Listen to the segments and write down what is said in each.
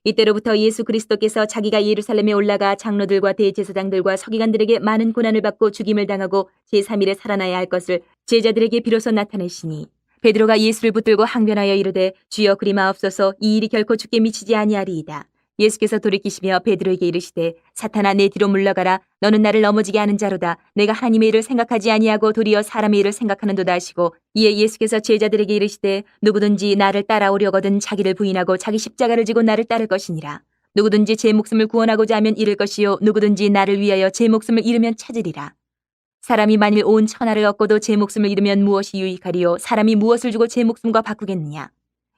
이때로부터 예수 그리스도께서 자기가 예루살렘에 올라가 장로들과 대제사장들과 서기관들에게 많은 고난을 받고 죽임을 당하고 제3일에 살아나야 할 것을 제자들에게 비로소 나타내시니 베드로가 예수를 붙들고 항변하여 이르되 주여 그리 마옵소서 이 일이 결코 주께 미치지 아니하리이다. 예수께서 돌이키시며 베드로에게 이르시되 사탄아 내 뒤로 물러가라. 너는 나를 넘어지게 하는 자로다. 내가 하나님의 일을 생각하지 아니하고 도리어 사람의 일을 생각하는도다 하시고 이에 예수께서 제자들에게 이르시되 누구든지 나를 따라오려거든 자기를 부인하고 자기 십자가를 지고 나를 따를 것이니라. 누구든지 제 목숨을 구원하고자 하면 잃을 것이요 누구든지 나를 위하여 제 목숨을 잃으면 찾으리라. 사람이 만일 온 천하를 얻고도 제 목숨을 잃으면 무엇이 유익하리요 사람이 무엇을 주고 제 목숨과 바꾸겠느냐.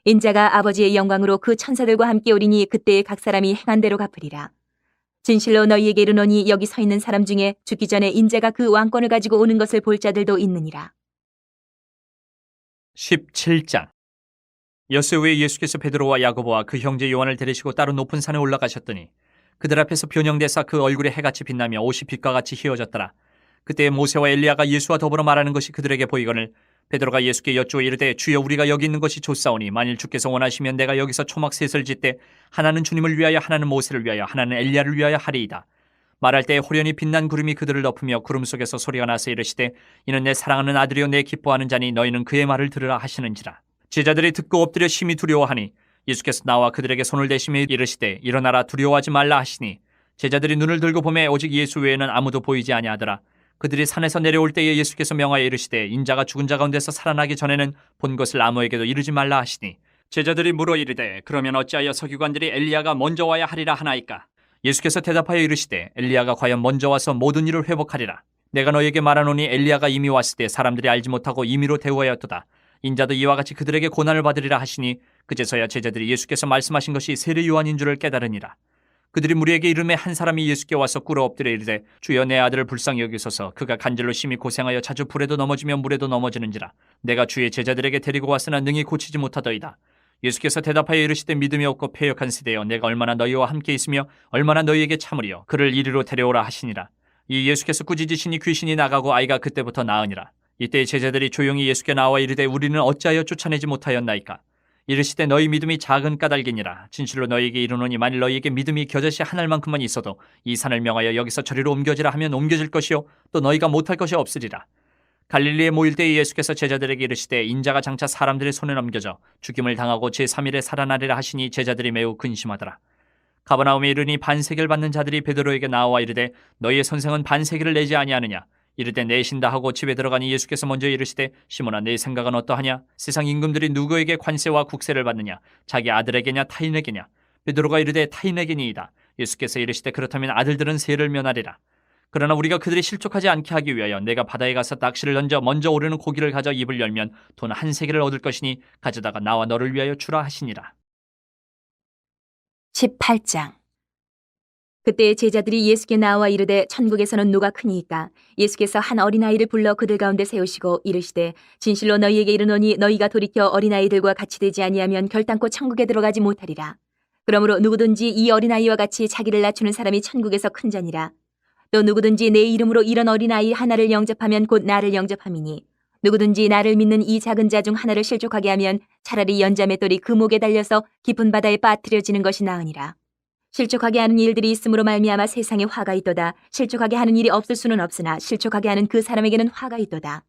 인자가 아버지의 영광으로 그 천사들과 함께 오리니 그때에 각 사람이 행한 대로 갚으리라. 진실로 너희에게 이르노니 여기 서 있는 사람 중에 죽기 전에 인자가 그 왕권을 가지고 오는 것을 볼 자들도 있느니라. 17장. 엿새 후에 예수께서 베드로와 야고보와 그 형제 요한을 데리시고 따로 높은 산에 올라가셨더니 그들 앞에서 변형되사 그 얼굴에 해같이 빛나며 옷이 빛과 같이 휘어졌더라. 그때 모세와 엘리야가 예수와 더불어 말하는 것이 그들에게 보이거늘 베드로가 예수께 여쭈어 이르되 주여 우리가 여기 있는 것이 좋사오니 만일 주께서 원하시면 내가 여기서 초막 셋을 짓되 하나는 주님을 위하여 하나는 모세를 위하여 하나는 엘리야를 위하여 하리이다. 말할 때 호련히 빛난 구름이 그들을 덮으며 구름 속에서 소리가 나서 이르시되 이는 내 사랑하는 아들이요 내 기뻐하는 자니 너희는 그의 말을 들으라 하시는지라. 제자들이 듣고 엎드려 심히 두려워하니 예수께서 나와 그들에게 손을 대시며 이르시되 일어나라 두려워하지 말라 하시니 제자들이 눈을 들고 보매 오직 예수 외에는 아무도 보이지 아니하더라. 그들이 산에서 내려올 때에 예수께서 명하여 이르시되 인자가 죽은 자 가운데서 살아나기 전에는 본 것을 아무에게도 이르지 말라 하시니 제자들이 물어 이르되 그러면 어찌하여 서기관들이 엘리야가 먼저 와야 하리라 하나이까. 예수께서 대답하여 이르시되 엘리야가 과연 먼저 와서 모든 일을 회복하리라. 내가 너에게 말하노니 엘리야가 이미 왔을 때 사람들이 알지 못하고 임의로 대우하였도다. 인자도 이와 같이 그들에게 고난을 받으리라 하시니 그제서야 제자들이 예수께서 말씀하신 것이 세례 요한인 줄을 깨달으니라. 그들이 무리에게 이르매 한 사람이 예수께 와서 꿇어 엎드려 이르되 주여 내 아들을 불쌍히 여기소서 그가 간절로 심히 고생하여 자주 불에도 넘어지며 물에도 넘어지는지라. 내가 주의 제자들에게 데리고 왔으나 능히 고치지 못하더이다. 예수께서 대답하여 이르시되 믿음이 없고 패역한 세대여 내가 얼마나 너희와 함께 있으며 얼마나 너희에게 참으리요 그를 이리로 데려오라 하시니라. 이 예수께서 꾸짖으시니 귀신이 나가고 아이가 그때부터 나으니라. 이때 제자들이 조용히 예수께 나와 이르되 우리는 어찌하여 쫓아내지 못하였나이까. 이르시되 너희 믿음이 작은 까닭이니라. 진실로 너희에게 이르노니 만일 너희에게 믿음이 겨자씨 한 알만큼만 있어도 이 산을 명하여 여기서 저리로 옮겨지라 하면 옮겨질 것이요 또 너희가 못할 것이 없으리라. 갈릴리에 모일 때에 예수께서 제자들에게 이르시되 인자가 장차 사람들의 손에 넘겨져 죽임을 당하고 제3일에 살아나리라 하시니 제자들이 매우 근심하더라. 가버나움에 이르니 반세계를 받는 자들이 베드로에게 나와 이르되 너희의 선생은 반세계를 내지 아니하느냐. 이르되 내신다 하고 집에 들어가니 예수께서 먼저 이르시되 시몬아 내 생각은 어떠하냐. 세상 임금들이 누구에게 관세와 국세를 받느냐. 자기 아들에게냐 타인에게냐. 베드로가 이르되 타인에게니이다. 예수께서 이르시되 그렇다면 아들들은 세를 면하리라. 그러나 우리가 그들이 실족하지 않게 하기 위하여 내가 바다에 가서 낚시를 던져 먼저 오르는 고기를 가져 입을 열면 돈 한 세겔을 얻을 것이니 가져다가 나와 너를 위하여 주라 하시니라. 18장. 그때 제자들이 예수께 나와 이르되 천국에서는 누가 크니이까. 예수께서 한 어린아이를 불러 그들 가운데 세우시고 이르시되 진실로 너희에게 이르노니 너희가 돌이켜 어린아이들과 같이 되지 아니하면 결단코 천국에 들어가지 못하리라. 그러므로 누구든지 이 어린아이와 같이 자기를 낮추는 사람이 천국에서 큰 자니라. 또 누구든지 내 이름으로 이런 어린아이 하나를 영접하면 곧 나를 영접함이니 누구든지 나를 믿는 이 작은 자 중 하나를 실족하게 하면 차라리 연자맷돌이 그 목에 달려서 깊은 바다에 빠뜨려지는 것이 나으니라. 실족하게 하는 일들이 있음으로 말미암아 세상에 화가 있도다. 실족하게 하는 일이 없을 수는 없으나 실족하게 하는 그 사람에게는 화가 있도다.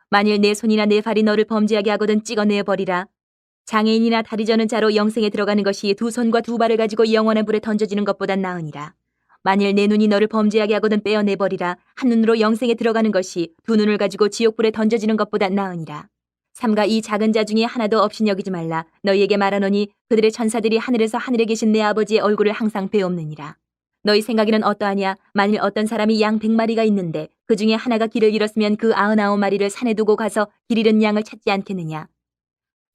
만일 내 손이나 내 발이 너를 범죄하게 하거든 찍어내어 버리라. 장애인이나 다리 저는 자로 영생에 들어가는 것이 두 손과 두 발을 가지고 영원한 불에 던져지는 것보단 나으니라. 만일 내 눈이 너를 범죄하게 하거든 빼어내버리라. 한 눈으로 영생에 들어가는 것이 두 눈을 가지고 지옥불에 던져지는 것보다 나으니라. 삼가 이 작은 자 중에 하나도 없이 여기지 말라. 너희에게 말하노니 그들의 천사들이 하늘에서 하늘에 계신 내 아버지의 얼굴을 항상 배옵느니라. 너희 생각에는 어떠하냐. 만일 어떤 사람이 양 100마리가 있는데 그 중에 하나가 길을 잃었으면 그 99마리를 산에 두고 가서 길 잃은 양을 찾지 않겠느냐.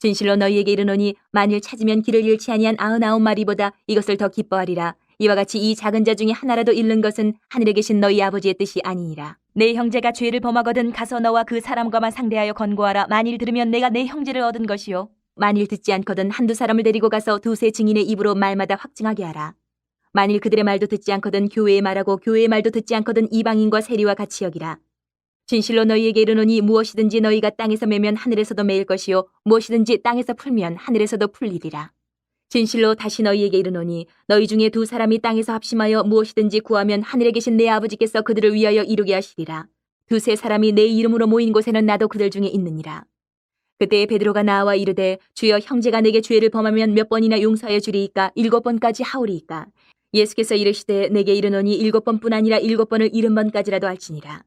진실로 너희에게 이르노니 만일 찾으면 길을 잃지 아니한 99마리보다 이것을 더 기뻐하리라. 이와 같이 이 작은 자 중에 하나라도 잃는 것은 하늘에 계신 너희 아버지의 뜻이 아니니라. 내 형제가 죄를 범하거든 가서 너와 그 사람과만 상대하여 권고하라. 만일 들으면 내가 내 형제를 얻은 것이요 만일 듣지 않거든 한두 사람을 데리고 가서 두세 증인의 입으로 말마다 확증하게 하라. 만일 그들의 말도 듣지 않거든 교회의 말하고 교회의 말도 듣지 않거든 이방인과 세리와 같이 여기라. 진실로 너희에게 이르노니 무엇이든지 너희가 땅에서 매면 하늘에서도 매일 것이요 무엇이든지 땅에서 풀면 하늘에서도 풀리리라. 진실로 다시 너희에게 이르노니 너희 중에 두 사람이 땅에서 합심하여 무엇이든지 구하면 하늘에 계신 내 아버지께서 그들을 위하여 이루게 하시리라. 두세 사람이 내 이름으로 모인 곳에는 나도 그들 중에 있느니라. 그때 베드로가 나와 이르되 주여 형제가 내게 죄를 범하면 몇 번이나 용서하여 주리이까 7번까지 하오리이까. 예수께서 이르시되 내게 이르노니 7번뿐 아니라 7번을 70번까지라도 할지니라.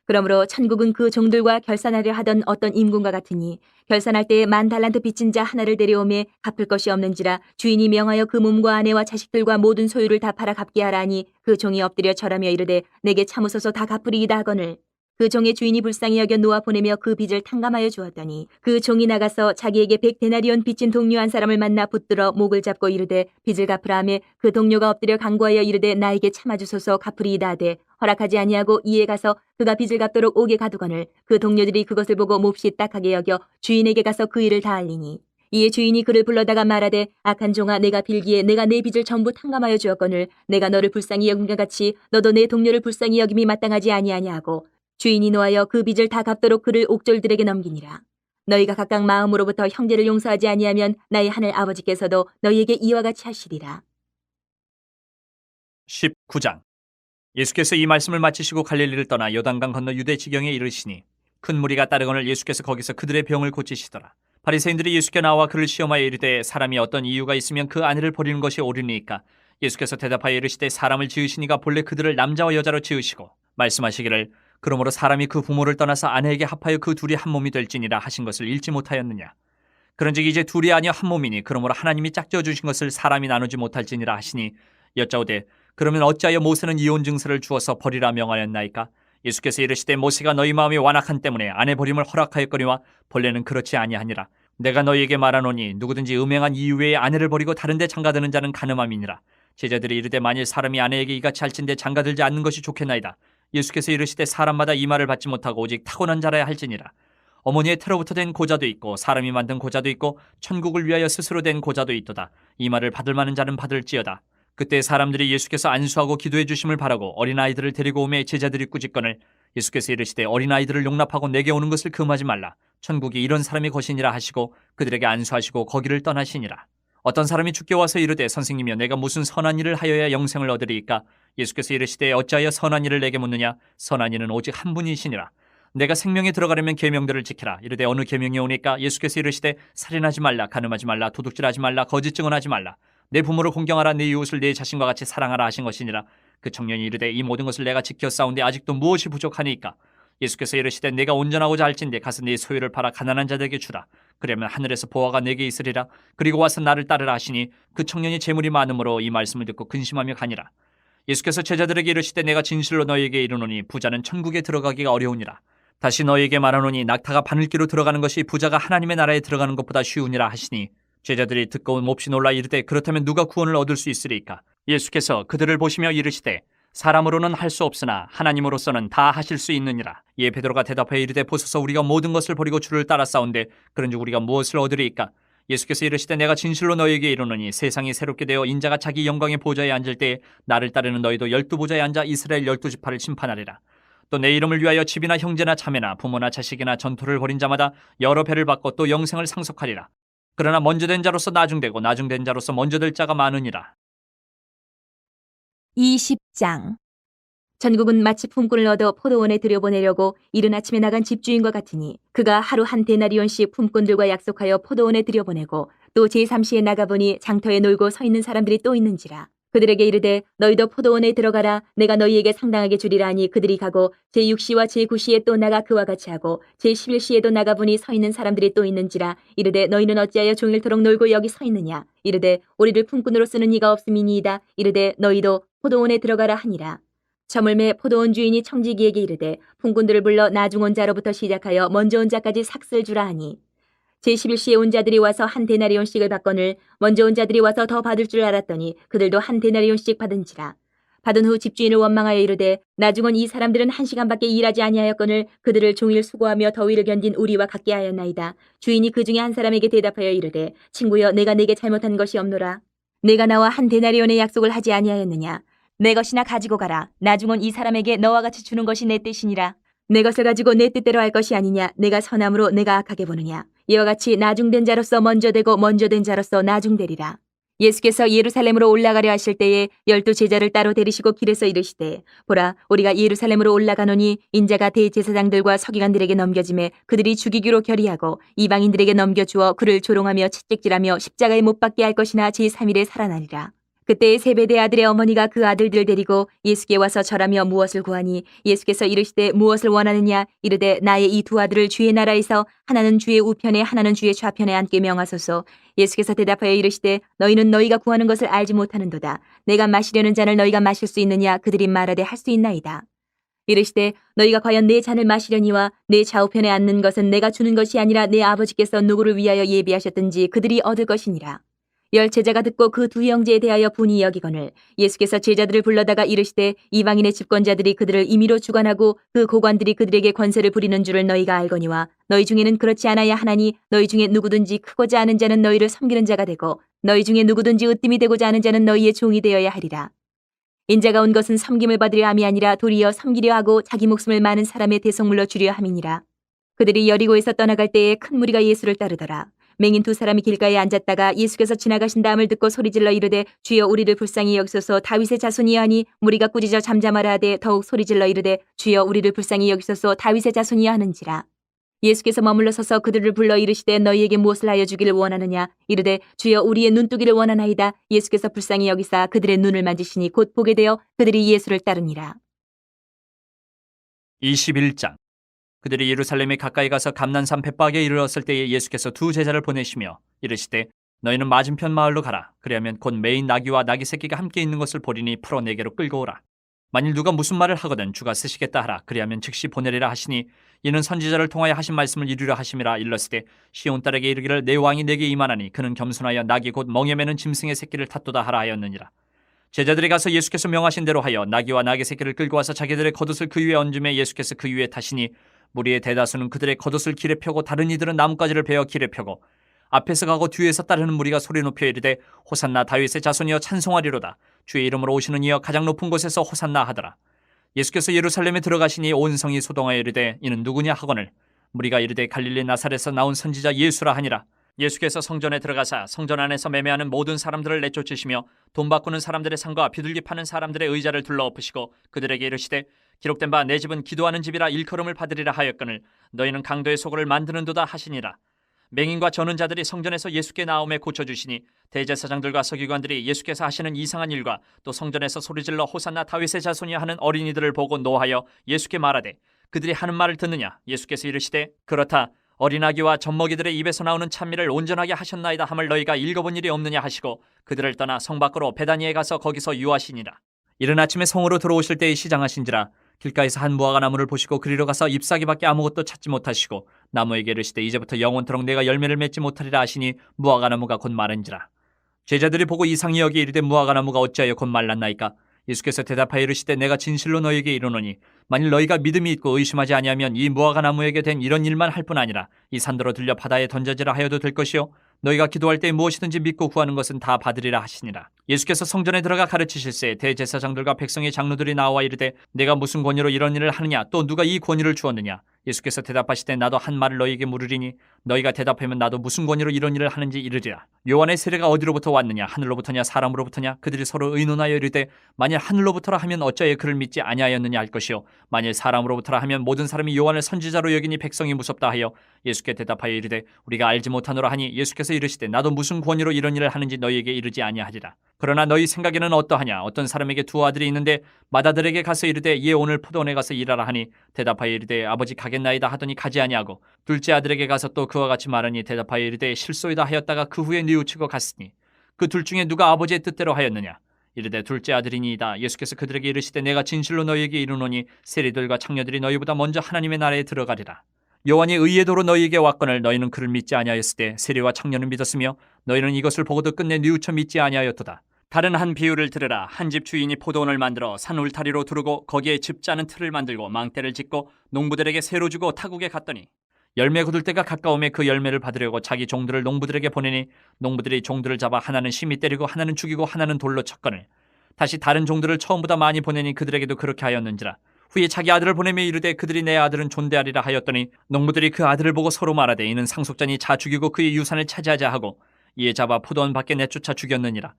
그러므로 천국은 그 종들과 결산하려 하던 어떤 임금과 같으니 결산할 때에 10,000달란트 빚진 자 하나를 데려오매 갚을 것이 없는지라 주인이 명하여 그 몸과 아내와 자식들과 모든 소유를 다 팔아 갚게 하라니 그 종이 엎드려 절하며 이르되 내게 참으소서 다 갚으리이다 하거늘 그 종의 주인이 불쌍히 여겨 놓아 보내며 그 빚을 탕감하여 주었더니 그 종이 나가서 자기에게 100데나리온 빚진 동료 한 사람을 만나 붙들어 목을 잡고 이르되 빚을 갚으라 하매 그 동료가 엎드려 간구하여 이르되 나에게 참아주소서 갚으리이다 하되 허락하지 아니하고 이에 가서 그가 빚을 갚도록 옥에 가두거늘 그 동료들이 그것을 보고 몹시 딱하게 여겨 주인에게 가서 그 일을 다 알리니 이에 주인이 그를 불러다가 말하되 악한 종아 내가 빌기에 내가 내 빚을 전부 탕감하여 주었거늘 내가 너를 불쌍히 여김과 같이 너도 내 동료를 불쌍히 여김이 마땅하지 아니하냐 하고 주인이 노하여 그 빚을 다 갚도록 그를 옥졸들에게 넘기니라. 너희가 각각 마음으로부터 형제를 용서하지 아니하면 나의 하늘 아버지께서도 너희에게 이와 같이 하시리라. 19장. 예수께서 이 말씀을 마치시고 갈릴리를 떠나 요단강 건너 유대 지경에 이르시니 큰 무리가 따르거늘 예수께서 거기서 그들의 병을 고치시더라. 바리새인들이 예수께 나와 그를 시험하여 이르되 사람이 어떤 이유가 있으면 그 아내를 버리는 것이 옳으니까. 예수께서 대답하여 이르시되 사람을 지으시니가 본래 그들을 남자와 여자로 지으시고 말씀하시기를 그러므로 사람이 그 부모를 떠나서 아내에게 합하여 그 둘이 한 몸이 될지니라 하신 것을 읽지 못하였느냐. 그런즉 이제 둘이 아니여 한 몸이니 그러므로 하나님이 짝지어 주신 것을 사람이 나누지 못할지니라 하시니 여짜오되 그러면 어찌하여 모세는 이혼 증서를 주어서 버리라 명하였나이까. 예수께서 이르시되 모세가 너희 마음이 완악한 때문에 아내 버림을 허락하였거니와 본래는 그렇지 아니하니라. 내가 너희에게 말하노니 누구든지 음행한 이유 외에 아내를 버리고 다른 데 장가드는 자는 간음함이니라. 제자들이 이르되 만일 사람이 아내에게 이같이 할진대 장가들지 않는 것이 좋겠나이다. 예수께서 이르시되 사람마다 이 말을 받지 못하고 오직 타고난 자라야 할지니라. 어머니의 태로부터 된 고자도 있고 사람이 만든 고자도 있고 천국을 위하여 스스로 된 고자도 있도다. 이 말을 받을 만한 자는 받을지어다. 그때 사람들이 예수께서 안수하고 기도해 주심을 바라고 어린아이들을 데리고 오매 제자들이 꾸짖거늘 예수께서 이르시되 어린아이들을 용납하고 내게 오는 것을 금하지 말라. 천국이 이런 사람이 것이니라 하시고 그들에게 안수하시고 거기를 떠나시니라. 어떤 사람이 주께 와서 이르되 선생님이여 내가 무슨 선한 일을 하여야 영생을 얻으리이까. 예수께서 이르시되 어찌하여 선한 일을 내게 묻느냐. 선한 이는 오직 한 분이시니라. 내가 생명에 들어가려면 계명들을 지키라. 이르되 어느 계명이 오니까. 예수께서 이르시되 살인하지 말라, 간음하지 말라, 도둑질하지 말라, 거짓 증언하지 말라. 내 부모를 공경하라, 내 이웃을 내 자신과 같이 사랑하라 하신 것이니라. 그 청년이 이르되 이 모든 것을 내가 지켜 싸운데 아직도 무엇이 부족하니까. 예수께서 이르시되 내가 온전하고자 할진대 가서 네 소유를 팔아 가난한 자들에게 주라. 그러면 하늘에서 보화가 내게 있으리라. 그리고 와서 나를 따르라 하시니 그 청년이 재물이 많으므로 이 말씀을 듣고 근심하며 가니라. 예수께서 제자들에게 이르시되 내가 진실로 너희에게 이르노니 부자는 천국에 들어가기가 어려우니라. 다시 너희에게 말하노니 낙타가 바늘기로 들어가는 것이 부자가 하나님의 나라에 들어가는 것보다 쉬우니라 하시니 제자들이 듣고 몹시 놀라 이르되 그렇다면 누가 구원을 얻을 수 있으리까. 예수께서 그들을 보시며 이르시되 사람으로는 할 수 없으나 하나님으로서는 다 하실 수 있느니라. 이에 베드로가 대답하여 이르되 보소서 우리가 모든 것을 버리고 주를 따라 싸운데 그런즉 우리가 무엇을 얻으리이까. 예수께서 이르시되 내가 진실로 너희에게 이르노니 세상이 새롭게 되어 인자가 자기 영광의 보좌에 앉을 때에 나를 따르는 너희도 12보좌에 앉아 이스라엘 12지파를 심판하리라. 또 내 이름을 위하여 집이나 형제나 자매나 부모나 자식이나 전토를 벌인 자마다 여러 배를 받고 또 영생을 상속하리라. 그러나 먼저 된 자로서 나중되고 나중된 자로서 먼저 될 자가 많으니라. 20장. 전국은 마치 품꾼을 얻어 포도원에 들여보내려고 이른 아침에 나간 집주인과 같으니 그가 하루 한 데나리온씩 품꾼들과 약속하여 포도원에 들여보내고 또 제3시에 나가보니 장터에 놀고 서 있는 사람들이 또 있는지라. 그들에게 이르되 너희도 포도원에 들어가라. 내가 너희에게 상당하게 주리라 하니 그들이 가고 제6시와 제9시에 또 나가 그와 같이 하고 제11시에도 나가보니 서 있는 사람들이 또 있는지라. 이르되 너희는 어찌하여 종일토록 놀고 여기 서 있느냐. 이르되 우리를 품꾼으로 쓰는 이가 없음이니이다. 이르되 너희도 포도원에 들어가라 하니라. 저물매 포도원 주인이 청지기에게 이르되 품꾼들을 불러 나중 온 자로부터 시작하여 먼저 온 자까지 삭슬 주라 하니 제11시에 온 자들이 와서 한 데나리온씩을 받거늘 먼저 온 자들이 와서 더 받을 줄 알았더니 그들도 한 데나리온씩 받은지라. 받은 후 집주인을 원망하여 이르되 나중 온 이 사람들은 1시간밖에 일하지 아니하였거늘 그들을 종일 수고하며 더위를 견딘 우리와 같게 하였나이다. 주인이 그 중에 한 사람에게 대답하여 이르되 친구여 내가 내게 잘못한 것이 없노라. 내가 나와 한 데나리온의 약속을 하지 아니하였느냐. 내 것이나 가지고 가라. 나중 온 이 사람에게 너와 같이 주는 것이 내 뜻이니라. 내 것을 가지고 내 뜻대로 할 것이 아니냐. 내가 선함으로 내가 악하게 보느냐. 이와 같이 나중된 자로서 먼저 되고 먼저 된 자로서 나중되리라. 예수께서 예루살렘으로 올라가려 하실 때에 12 제자를 따로 데리시고 길에서 이르시되 보라 우리가 예루살렘으로 올라가노니 인자가 대제사장들과 서기관들에게 넘겨짐에 그들이 죽이기로 결의하고 이방인들에게 넘겨주어 그를 조롱하며 채찍질하며 십자가에 못 박게 할 것이나 제3일에 살아나리라. 그때 세베대 아들의 어머니가 그 아들들을 데리고 예수께 와서 절하며 무엇을 구하니 예수께서 이르시되 무엇을 원하느냐 이르되 나의 이 두 아들을 주의 나라에서 하나는 주의 우편에 하나는 주의 좌편에 앉게 명하소서. 예수께서 대답하여 이르시되 너희는 너희가 구하는 것을 알지 못하는도다. 내가 마시려는 잔을 너희가 마실 수 있느냐 그들이 말하되 할 수 있나이다. 이르시되 너희가 과연 내 잔을 마시려니와 내 좌우편에 앉는 것은 내가 주는 것이 아니라 내 아버지께서 누구를 위하여 예비하셨든지 그들이 얻을 것이니라. 10 제자가 듣고 그 두 형제에 대하여 분이 여기거늘 예수께서 제자들을 불러다가 이르시되 이방인의 집권자들이 그들을 임의로 주관하고 그 고관들이 그들에게 권세를 부리는 줄을 너희가 알거니와 너희 중에는 그렇지 않아야 하나니 너희 중에 누구든지 크고자 하는 자는 너희를 섬기는 자가 되고 너희 중에 누구든지 으뜸이 되고자 하는 자는 너희의 종이 되어야 하리라. 인자가 온 것은 섬김을 받으려 함이 아니라 도리어 섬기려 하고 자기 목숨을 많은 사람의 대속물로 주려 함이니라. 그들이 여리고에서 떠나갈 때에 큰 무리가 예수를 따르더라. 맹인 2 사람이 길가에 앉았다가 예수께서 지나가신다함을 듣고 소리질러 이르되 주여 우리를 불쌍히 여기소서 다윗의 자손이여 하니 무리가 꾸짖어 잠잠하라 하되 더욱 소리질러 이르되 주여 우리를 불쌍히 여기소서 다윗의 자손이여 하는지라. 예수께서 머물러 서서 그들을 불러 이르시되 너희에게 무엇을 하여 주기를 원하느냐 이르되 주여 우리의 눈뜨기를 원하나이다. 예수께서 불쌍히 여기사 그들의 눈을 만지시니 곧 보게 되어 그들이 예수를 따르니라. 21장. 그들이 예루살렘에 가까이 가서 감난산 벳박에 이르렀을 때에 예수께서 2 제자를 보내시며 이르시되 너희는 맞은편 마을로 가라. 그리하면 곧 매인 나귀와 나귀 새끼가 함께 있는 것을 보리니 풀어 내게로 끌고 오라. 만일 누가 무슨 말을 하거든 주가 쓰시겠다 하라. 그리하면 즉시 보내리라 하시니 이는 선지자를 통하여 하신 말씀을 이루려 하심이라. 일렀으되 시온 딸에게 이르기를 내 왕이 내게 임하나니 그는 겸손하여 나귀 곧 멍에 매는 짐승의 새끼를 탓도다 하라 하였느니라. 제자들이 가서 예수께서 명하신 대로 하여 나귀와 나귀 새끼를 끌고 와서 자기들의 겉옷을 그 위에 얹음에 예수께서 그 위에 타시니 무리의 대다수는 그들의 겉옷을 길에 펴고 다른 이들은 나뭇가지를 베어 길에 펴고 앞에서 가고 뒤에서 따르는 무리가 소리 높여 이르되 호산나 다윗의 자손이여 찬송하리로다. 주의 이름으로 오시는 이여 가장 높은 곳에서 호산나 하더라. 예수께서 예루살렘에 들어가시니 온 성이 소동하여 이르되 이는 누구냐 하거늘 무리가 이르되 갈릴리 나사렛에서 나온 선지자 예수라 하니라. 예수께서 성전에 들어가사 성전 안에서 매매하는 모든 사람들을 내쫓으시며 돈 바꾸는 사람들의 상과 비둘기 파는 사람들의 의자를 둘러엎으시고 그들에게 이르시되 기록된 바 내 집은 기도하는 집이라 일컬음을 받으리라 하였거늘 너희는 강도의 소굴을 만드는도다 하시니라. 맹인과 저는 자들이 성전에서 예수께 나옴에 고쳐주시니 대제사장들과 서기관들이 예수께서 하시는 이상한 일과 또 성전에서 소리질러 호산나 다윗의 자손이야 하는 어린이들을 보고 노하여 예수께 말하되 그들이 하는 말을 듣느냐. 예수께서 이르시되 그렇다. 어린아기와 젖먹이들의 입에서 나오는 찬미를 온전하게 하셨나이다 함을 너희가 읽어본 일이 없느냐 하시고 그들을 떠나 성 밖으로 베다니에 가서 거기서 유하시니라. 이른 아침에 성으로 들어오실 때에 시장하신지라. 길가에서 한 무화과 나무를 보시고 그리로 가서 잎사귀밖에 아무것도 찾지 못하시고 나무에게 이르시되 이제부터 영원토록 내가 열매를 맺지 못하리라 하시니 무화과 나무가 곧 마른지라. 제자들이 보고 이상히 여기 이르되 무화과 나무가 어찌하여 곧 말랐나이까. 예수께서 대답하여 이르시되 내가 진실로 너희에게 이르노니 만일 너희가 믿음이 있고 의심하지 아니하면 이 무화과 나무에게 된 이런 일만 할 뿐 아니라 이 산더러 들려 바다에 던져지라 하여도 될 것이요 너희가 기도할 때 무엇이든지 믿고 구하는 것은 다 받으리라 하시니라. 예수께서 성전에 들어가 가르치실새 대제사장들과 백성의 장로들이 나와 이르되 내가 무슨 권위로 이런 일을 하느냐 또 누가 이 권위를 주었느냐. 예수께서 대답하시되 나도 한 말을 너희에게 물으리니 너희가 대답하면 나도 무슨 권위로 이런 일을 하는지 이르리라. 요한의 세례가 어디로부터 왔느냐 하늘로부터냐 사람으로부터냐. 그들이 서로 의논하여 이르되 만일 하늘로부터라 하면 어찌하여 그를 믿지 아니하였느냐 할 것이요 만일 사람으로부터라 하면 모든 사람이 요한을 선지자로 여기니 백성이 무섭다 하여 예수께 대답하여 이르되 우리가 알지 못하노라 하니 예수께서 이르시되 나도 무슨 권위로 이런 일을 하는지 너희에게 이르지 아니하리라. 그러나 너희 생각에는 어떠하냐. 어떤 사람에게 2 아들이 있는데 맏아들에게 가서 이르되 얘 오늘 포도원에 가서 일하라 하니 대답하여 이르되 아버지 가겠나이다 하더니 가지 아니하고 둘째 아들에게 가서 또 그와 같이 말하니 대답하여 이르되 실소이다 하였다가 그 후에 뉘우치고 갔으니 그 둘 중에 누가 아버지의 뜻대로 하였느냐. 이르되 둘째 아들이니이다. 예수께서 그들에게 이르시되 내가 진실로 너희에게 이르노니 세리들과 창녀들이 너희보다 먼저 하나님의 나라에 들어가리라. 요한이 의의 도로 너희에게 왔거늘 너희는 그를 믿지 아니하였을 때 세리와 창녀는 믿었으며 너희는 이것을 보고도 끝내 뉘우쳐 믿지 아니하였도다. 다른 한 비유를 들으라. 한 집 주인이 포도원을 만들어 산 울타리로 두르고 거기에 집 짜는 틀을 만들고 망대를 짓고 농부들에게 새로 주고 타국에 갔더니 열매 거둘 때가 가까움에 그 열매를 받으려고 자기 종들을 농부들에게 보내니 농부들이 종들을 잡아 하나는 심히 때리고 하나는 죽이고 하나는 돌로 쳤거늘 다시 다른 종들을 처음보다 많이 보내니 그들에게도 그렇게 하였는지라. 후에 자기 아들을 보내며 이르되 그들이 내 아들은 존대하리라 하였더니 농부들이 그 아들을 보고 서로 말하되 이는 상속자니 자 죽이고 그의 유산을 차지하자 하고 이에 잡아 포도원 밖에 내쫓아 죽였느니라.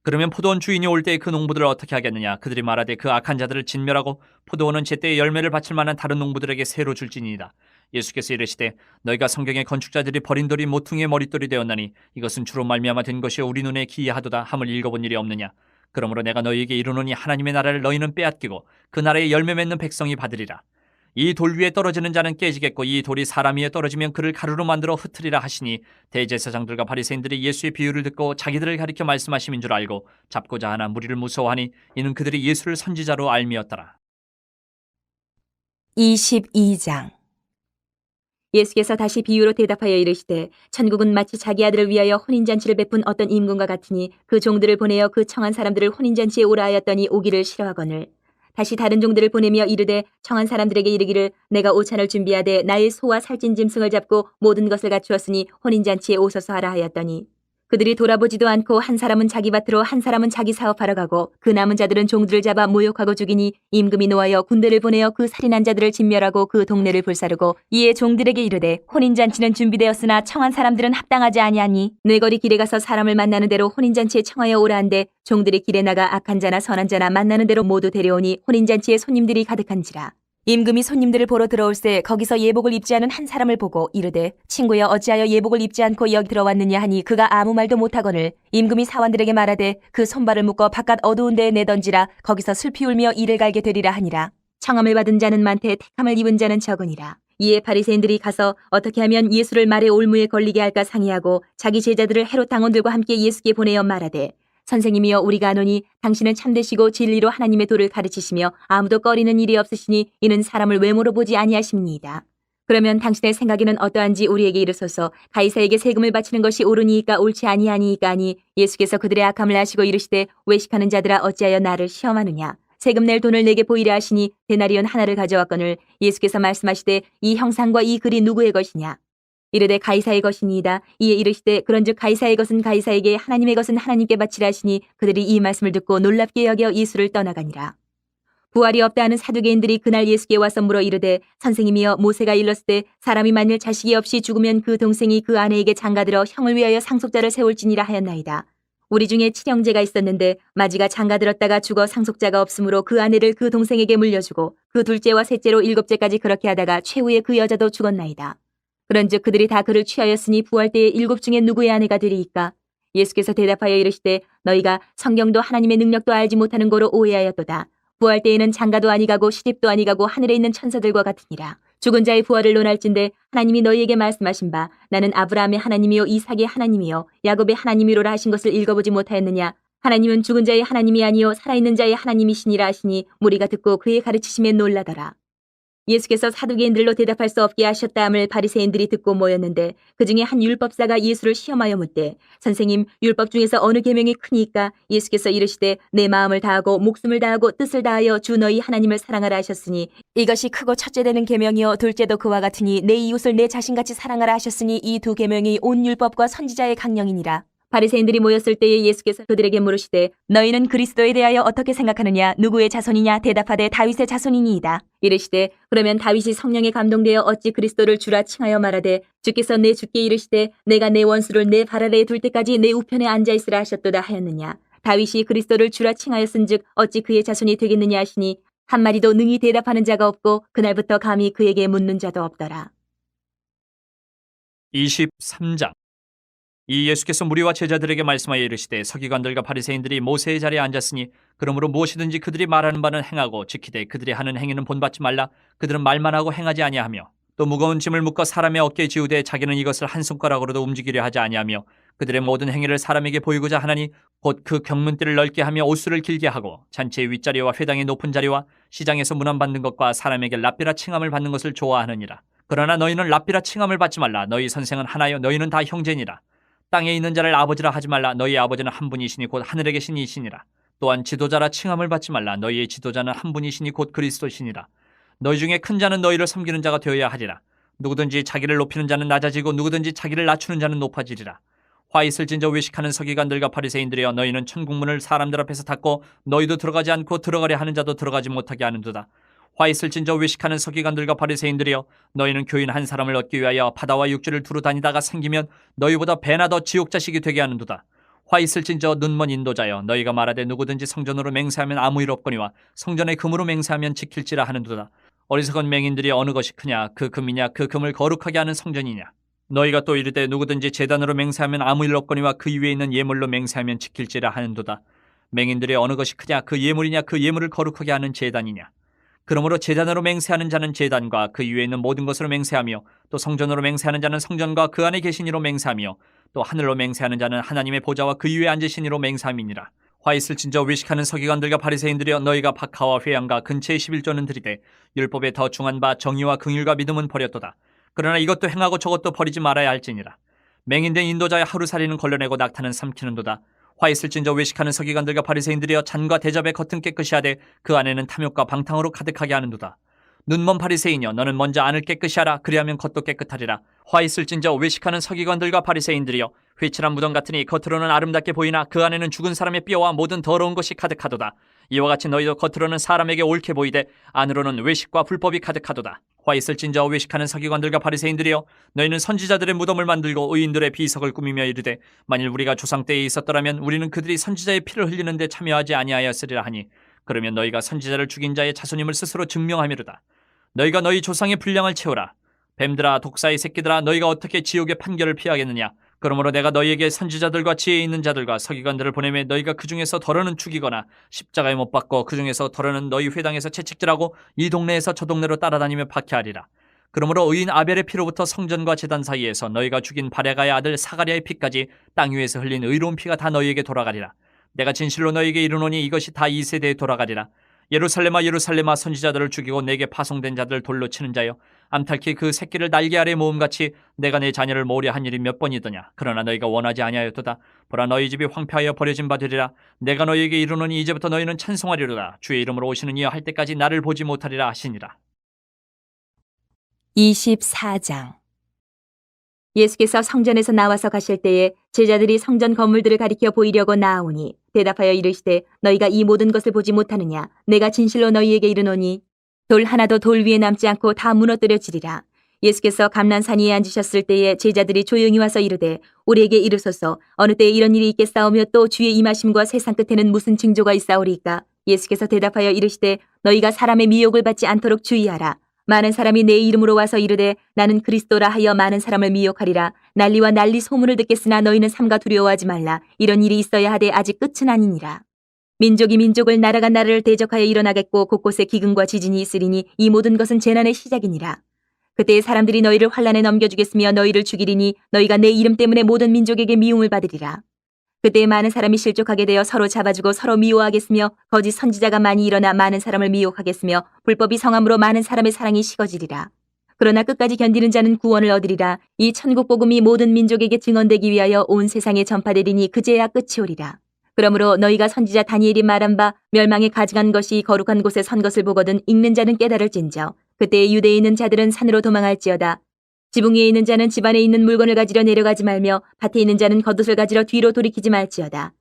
그러면 포도원 주인이 올 때에 그 농부들을 어떻게 하겠느냐? 그들이 말하되 그 악한 자들을 진멸하고 포도원은 제때에 열매를 바칠 만한 다른 농부들에게 새로 줄지니이다. 예수께서 이르시되 너희가 성경의 건축자들이 버린 돌이 모퉁이의 머릿돌이 되었나니 이것은 주로 말미암아 된 것이요 우리 눈에 기이하도다 함을 읽어본 일이 없느냐? 그러므로 내가 너희에게 이르노니 하나님의 나라를 너희는 빼앗기고 그 나라에 열매 맺는 백성이 받으리라. 이 돌 위에 떨어지는 자는 깨지겠고 이 돌이 사람 위에 떨어지면 그를 가루로 만들어 흩으리라 하시니 대제사장들과 바리새인들이 예수의 비유를 듣고 자기들을 가리켜 말씀하심인 줄 알고 잡고자 하나 무리를 무서워하니 이는 그들이 예수를 선지자로 알미었더라. 22장. 예수께서 다시 비유로 대답하여 이르시되 천국은 마치 자기 아들을 위하여 혼인잔치를 베푼 어떤 임금과 같으니 그 종들을 보내어 그 청한 사람들을 혼인잔치에 오라 하였더니 오기를 싫어하거늘 다시 다른 종들을 보내며 이르되 청한 사람들에게 이르기를 내가 오찬을 준비하되 나의 소와 살찐 짐승을 잡고 모든 것을 갖추었으니 혼인잔치에 오소서 하라 하였더니 그들이 돌아보지도 않고 한 사람은 자기 밭으로 한 사람은 자기 사업하러 가고 그 남은 자들은 종들을 잡아 모욕하고 죽이니 임금이 노하여 군대를 보내어 그 살인한 자들을 진멸하고 그 동네를 불사르고 이에 종들에게 이르되 혼인잔치는 준비되었으나 청한 사람들은 합당하지 아니하니 뇌거리 길에 가서 사람을 만나는 대로 혼인잔치에 청하여 오라 한데 종들이 길에 나가 악한 자나 선한 자나 만나는 대로 모두 데려오니 혼인잔치에 손님들이 가득한지라. 임금이 손님들을 보러 들어올새 거기서 예복을 입지 않은 한 사람을 보고 이르되 친구여 어찌하여 예복을 입지 않고 여기 들어왔느냐 하니 그가 아무 말도 못하거늘 임금이 사원들에게 말하되 그 손발을 묶어 바깥 어두운 데에 내던지라 거기서 슬피 울며 이를 갈게 되리라 하니라. 청함을 받은 자는 많되 택함을 입은 자는 적으니라. 이에 바리새인들이 가서 어떻게 하면 예수를 말의 올무에 걸리게 할까 상의하고 자기 제자들을 헤롯 당원들과 함께 예수께 보내어 말하되 선생님이여 우리가 아노니 당신은 참되시고 진리로 하나님의 도를 가르치시며 아무도 꺼리는 일이 없으시니 이는 사람을 외모로 보지 아니하십니이다. 그러면 당신의 생각에는 어떠한지 우리에게 이르소서. 가이사에게 세금을 바치는 것이 옳으니이까 옳지 아니하니이까 하니 예수께서 그들의 악함을 아시고 이르시되 외식하는 자들아 어찌하여 나를 시험하느냐. 세금 낼 돈을 내게 보이려 하시니 데나리온 하나를 가져왔거늘 예수께서 말씀하시되 이 형상과 이 글이 누구의 것이냐. 이르되 가이사의 것이니이다. 이에 이르시되 그런즉 가이사의 것은 가이사에게 하나님의 것은 하나님께 바치라 하시니 그들이 이 말씀을 듣고 놀랍게 여겨 예수를 떠나가니라. 부활이 없다 하는 사두개인들이 그날 예수께 와서 물어 이르되 선생님이여 모세가 일렀을 때 사람이 만일 자식이 없이 죽으면 그 동생이 그 아내에게 장가들어 형을 위하여 상속자를 세울지니라 하였나이다. 우리 중에 칠형제가 있었는데 마지가 장가들었다가 죽어 상속자가 없으므로 그 아내를 그 동생에게 물려주고 그 둘째와 셋째로 일곱째까지 그렇게 하다가 최후에 그 여자도 죽었나이다. 그런즉 그들이 다 그를 취하였으니 부활 때에 일곱 중에 누구의 아내가 되리이까? 예수께서 대답하여 이르시되 너희가 성경도 하나님의 능력도 알지 못하는 거로 오해하였도다. 부활 때에는 장가도 아니가고 시집도 아니가고 하늘에 있는 천사들과 같으니라. 죽은 자의 부활을 논할진대 하나님이 너희에게 말씀하신 바 나는 아브라함의 하나님이요 이삭의 하나님이요 야곱의 하나님이로라 하신 것을 읽어보지 못하였느냐. 하나님은 죽은 자의 하나님이 아니요 살아있는 자의 하나님이시니라 하시니 무리가 듣고 그의 가르치심에 놀라더라. 예수께서 사두개인들로 대답할 수 없게 하셨다 함을 바리새인들이 듣고 모였는데 그중에 한 율법사가 예수를 시험하여 묻되 선생님 율법 중에서 어느 계명이 크니까? 예수께서 이르시되 내 마음을 다하고 목숨을 다하고 뜻을 다하여 주 너희 하나님을 사랑하라 하셨으니 이것이 크고 첫째 되는 계명이요 둘째도 그와 같으니 내 이웃을 내 자신같이 사랑하라 하셨으니 이 두 계명이 온 율법과 선지자의 강령이니라. 바리새인들이 모였을 때에 예수께서 그들에게 물으시되 너희는 그리스도에 대하여 어떻게 생각하느냐. 누구의 자손이냐. 대답하되 다윗의 자손이니이다. 이르시되 그러면 다윗이 성령에 감동되어 어찌 그리스도를 주라 칭하여 말하되 주께서 내 주께 이르시되 내가 내 원수를 내 발 아래에 둘 때까지 내 우편에 앉아있으라 하셨도다 하였느냐. 다윗이 그리스도를 주라 칭하였은즉 어찌 그의 자손이 되겠느냐 하시니 한마디도 능히 대답하는 자가 없고 그날부터 감히 그에게 묻는 자도 없더라. 23장. 이 예수께서 무리와 제자들에게 말씀하여 이르시되 서기관들과 바리새인들이 모세의 자리에 앉았으니 그러므로 무엇이든지 그들이 말하는 바는 행하고 지키되 그들이 하는 행위는 본받지 말라. 그들은 말만 하고 행하지 아니하며 또 무거운 짐을 묶어 사람의 어깨에 지우되 자기는 이것을 한 손가락으로도 움직이려 하지 아니하며 그들의 모든 행위를 사람에게 보이고자 하나니 곧 그 경문띠를 넓게 하며 옷수를 길게 하고 잔치의 윗자리와 회당의 높은 자리와 시장에서 문안받는 것과 사람에게 랍비라 칭함을 받는 것을 좋아하느니라. 그러나 너희는 랍비라 칭함을 받지 말라. 너희 선생은 하나요 너희는 다 형제니라. 땅에 있는 자를 아버지라 하지 말라. 너희 아버지는 한 분이시니 곧 하늘에 계신 이시니라. 또한 지도자라 칭함을 받지 말라. 너희의 지도자는 한 분이시니 곧 그리스도시니라. 너희 중에 큰 자는 너희를 섬기는 자가 되어야 하리라. 누구든지 자기를 높이는 자는 낮아지고 누구든지 자기를 낮추는 자는 높아지리라. 화 있을 진저 외식하는 서기관들과 바리새인들이여 너희는 천국문을 사람들 앞에서 닫고 너희도 들어가지 않고 들어가려 하는 자도 들어가지 못하게 하는도다. 화 있을진저 외식하는 서기관들과 바리새인들이여, 너희는 교인 한 사람을 얻기 위하여 바다와 육지를 두루 다니다가 생기면 너희보다 배나 더 지옥 자식이 되게 하는도다. 화 있을진저 눈먼 인도자여, 너희가 말하되 누구든지 성전으로 맹세하면 아무 일 없거니와 성전의 금으로 맹세하면 지킬지라 하는도다. 어리석은 맹인들이 어느 것이 크냐, 그 금이냐, 그 금을 거룩하게 하는 성전이냐. 너희가 또 이르되 누구든지 제단으로 맹세하면 아무 일 없거니와 그 위에 있는 예물로 맹세하면 지킬지라 하는도다. 맹인들이 어느 것이 크냐, 그 예물이냐, 그 예물을 거룩하게 하는 제단이냐. 그러므로 제단으로 맹세하는 자는 제단과 그 위에 있는 모든 것으로 맹세하며, 또 성전으로 맹세하는 자는 성전과 그 안에 계신 이로 맹세하며, 또 하늘로 맹세하는 자는 하나님의 보좌와 그 위에 앉으신 이로 맹세함이니라. 화 있을진저 외식하는 서기관들과 바리새인들이여, 너희가 박하와 회양과 근처의 11조는 드리되 율법에 더 중한 바 정의와 긍휼과 믿음은 버렸도다. 그러나 이것도 행하고 저것도 버리지 말아야 할지니라. 맹인된 인도자의 하루살이는 걸러내고 낙타는 삼키는도다. 화 있을진저 외식하는 서기관들과 바리새인들이여, 잔과 대접의 겉은 깨끗이 하되 그 안에는 탐욕과 방탕으로 가득하게 하는도다. 눈먼 바리새인이여, 너는 먼저 안을 깨끗이 하라. 그리하면 겉도 깨끗하리라. 화 있을진저 외식하는 서기관들과 바리새인들이여, 회칠한 무덤 같으니 겉으로는 아름답게 보이나 그 안에는 죽은 사람의 뼈와 모든 더러운 것이 가득하도다. 이와 같이 너희도 겉으로는 사람에게 옳게 보이되 안으로는 외식과 불법이 가득하도다. 화 있을진저 외식하는 서기관들과 바리새인들이여, 너희는 선지자들의 무덤을 만들고 의인들의 비석을 꾸미며 이르되 만일 우리가 조상 때에 있었더라면 우리는 그들이 선지자의 피를 흘리는데 참여하지 아니하였으리라 하니, 그러면 너희가 선지자를 죽인 자의 자손임을 스스로 증명하미로다. 너희가 너희 조상의 분량을 채우라. 뱀들아, 독사의 새끼들아, 너희가 어떻게 지옥의 판결을 피하겠느냐. 그러므로 내가 너희에게 선지자들과 지혜 있는 자들과 서기관들을 보내매 너희가 그 중에서 덜어는 죽이거나 십자가에 못 박고 그 중에서 덜어는 너희 회당에서 채찍질하고 이 동네에서 저 동네로 따라다니며 박해하리라. 그러므로 의인 아벨의 피로부터 성전과 제단 사이에서 너희가 죽인 바레가의 아들 사가랴의 피까지 땅 위에서 흘린 의로운 피가 다 너희에게 돌아가리라. 내가 진실로 너희에게 이르노니 이것이 다 이 세대에 돌아가리라. 예루살렘아, 예루살렘아, 선지자들을 죽이고 내게 파송된 자들을 돌로 치는 자여, 암탉이 그 새끼를 날개 아래 모음같이 내가 내 자녀를 모으려 한 일이 몇 번이더냐. 그러나 너희가 원하지 아니하였도다. 보라, 너희 집이 황폐하여 버려진 바 되리라. 내가 너희에게 이르노니 이제부터 너희는 찬송하리로다. 주의 이름으로 오시는 이여 할 때까지 나를 보지 못하리라 하시니라. 24장. 예수께서 성전에서 나와서 가실 때에 제자들이 성전 건물들을 가리켜 보이려고 나아오니 대답하여 이르시되, 너희가 이 모든 것을 보지 못하느냐. 내가 진실로 너희에게 이르노니 돌 하나도 돌 위에 남지 않고 다 무너뜨려지리라. 예수께서 감난산 위에 앉으셨을 때에 제자들이 조용히 와서 이르되, 우리에게 이르소서, 어느 때에 이런 일이 있겠사오며 또 주의 임하심과 세상 끝에는 무슨 징조가 있사오리이까. 예수께서 대답하여 이르시되, 너희가 사람의 미혹을 받지 않도록 주의하라. 많은 사람이 내 이름으로 와서 이르되 나는 그리스도라 하여 많은 사람을 미혹하리라. 난리와 난리 소문을 듣겠으나 너희는 삼가 두려워하지 말라. 이런 일이 있어야 하되 아직 끝은 아니니라. 민족이 민족을, 나라가 나라를 대적하여 일어나겠고 곳곳에 기근과 지진이 있으리니 이 모든 것은 재난의 시작이니라. 그때 사람들이 너희를 환란에 넘겨주겠으며 너희를 죽이리니 너희가 내 이름 때문에 모든 민족에게 미움을 받으리라. 그때 많은 사람이 실족하게 되어 서로 잡아주고 서로 미워하겠으며 거짓 선지자가 많이 일어나 많은 사람을 미혹하겠으며 불법이 성함으로 많은 사람의 사랑이 식어지리라. 그러나 끝까지 견디는 자는 구원을 얻으리라. 이 천국 복음이 모든 민족에게 증언되기 위하여 온 세상에 전파되리니 그제야 끝이 오리라. 그러므로 너희가 선지자 다니엘이 말한 바 멸망에 가증한 것이 거룩한 곳에 선 것을 보거든 읽는 자는 깨달을진저. 그때 유대에 있는 자들은 산으로 도망할지어다. 지붕 위에 있는 자는 집안에 있는 물건을 가지러 내려가지 말며 밭에 있는 자는 겉옷을 가지러 뒤로 돌이키지 말지어다.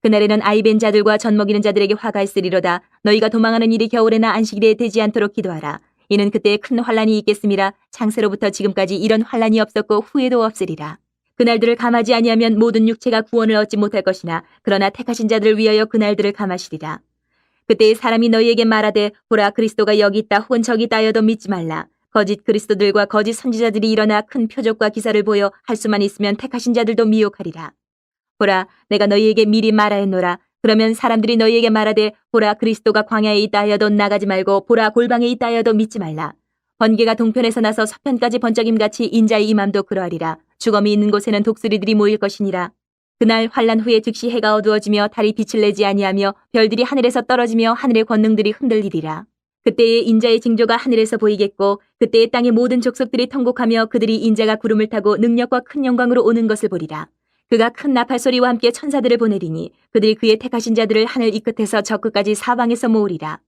그날에는 아이벤 자들과 젖 먹이는 자들에게 화가 있으리로다. 너희가 도망하는 일이 겨울에나 안식일에 되지 않도록 기도하라. 이는 그때에 큰 환란이 있겠음이라. 창세로부터 지금까지 이런 환란이 없었고 후에도 없으리라. 그날들을 감하지 아니하면 모든 육체가 구원을 얻지 못할 것이나 그러나 택하신 자들을 위하여 그날들을 감하시리라. 그때에 사람이 너희에게 말하되 보라, 그리스도가 여기 있다 혹은 저기 있다 하여도 믿지 말라. 거짓 그리스도들과 거짓 선지자들이 일어나 큰 표적과 기사를 보여 할 수만 있으면 택하신 자들도 미혹하리라. 보라, 내가 너희에게 미리 말하였노라. 그러면 사람들이 너희에게 말하되 보라, 그리스도가 광야에 있다 하여도 나가지 말고 보라, 골방에 있다 하여도 믿지 말라. 번개가 동편에서 나서 서편까지 번쩍임같이 인자의 임함도 그러하리라. 주검이 있는 곳에는 독수리들이 모일 것이니라. 그날 환란 후에 즉시 해가 어두워지며 달이 빛을 내지 아니하며 별들이 하늘에서 떨어지며 하늘의 권능들이 흔들리리라. 그때에 인자의 징조가 하늘에서 보이겠고 그때에 땅의 모든 족속들이 통곡하며 그들이 인자가 구름을 타고 능력과 큰 영광으로 오는 것을 보리라. 그가 큰 나팔 소리와 함께 천사들을 보내리니 그들이 그의 택하신 자들을 하늘 이 끝에서 저 끝까지 사방에서 모으리라.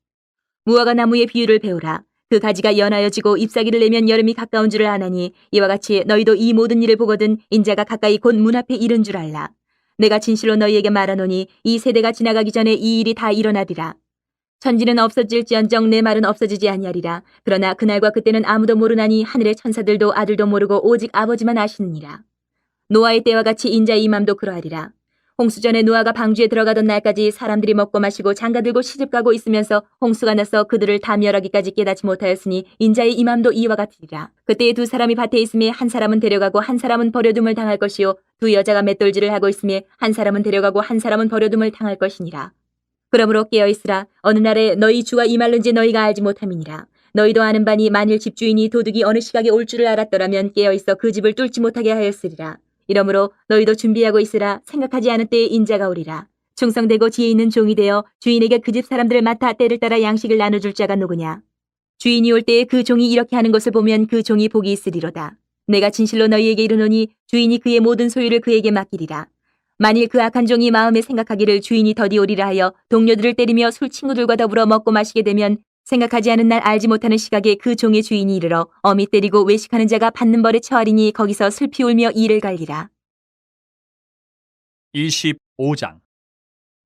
무화과 나무의 비유를 배우라. 그 가지가 연하여지고 잎사귀를 내면 여름이 가까운 줄을 아나니 이와 같이 너희도 이 모든 일을 보거든 인자가 가까이 곧 문 앞에 이른 줄 알라. 내가 진실로 너희에게 말하노니 이 세대가 지나가기 전에 이 일이 다 일어나리라. 천지는 없어질지언정 내 말은 없어지지 아니하리라. 그러나 그날과 그때는 아무도 모르나니 하늘의 천사들도 아들도 모르고 오직 아버지만 아시느니라. 노아의 때와 같이 인자의 임함도 그러하리라. 홍수전에 노아가 방주에 들어가던 날까지 사람들이 먹고 마시고 장가들고 시집가고 있으면서 홍수가 나서 그들을 다 멸하기까지 깨닫지 못하였으니 인자의 임함도 이와 같으리라. 그때에 두 사람이 밭에 있음에 한 사람은 데려가고 한 사람은 버려둠을 당할 것이요 두 여자가 맷돌질을 하고 있음에 한 사람은 데려가고 한 사람은 버려둠을 당할 것이니라. 그러므로 깨어있으라. 어느 날에 너희 주가 임할는지 너희가 알지 못함이니라. 너희도 아는 바니 만일 집주인이 도둑이 어느 시각에 올 줄을 알았더라면 깨어있어 그 집을 뚫지 못하게 하였으리라. 이러므로 너희도 준비하고 있으라. 생각하지 않은 때에 인자가 오리라. 충성되고 지혜 있는 종이 되어 주인에게 그 집 사람들을 맡아 때를 따라 양식을 나눠줄 자가 누구냐. 주인이 올 때에 그 종이 이렇게 하는 것을 보면 그 종이 복이 있으리로다. 내가 진실로 너희에게 이르노니 주인이 그의 모든 소유를 그에게 맡기리라. 만일 그 악한 종이 마음에 생각하기를 주인이 더디 오리라 하여 동료들을 때리며 술 친구들과 더불어 먹고 마시게 되면 생각하지 않은 날 알지 못하는 시각에 그 종의 주인이 이르러 엄히 때리고 외식하는 자가 받는 벌에 처하리니 거기서 슬피 울며 이를 갈리라. 25장.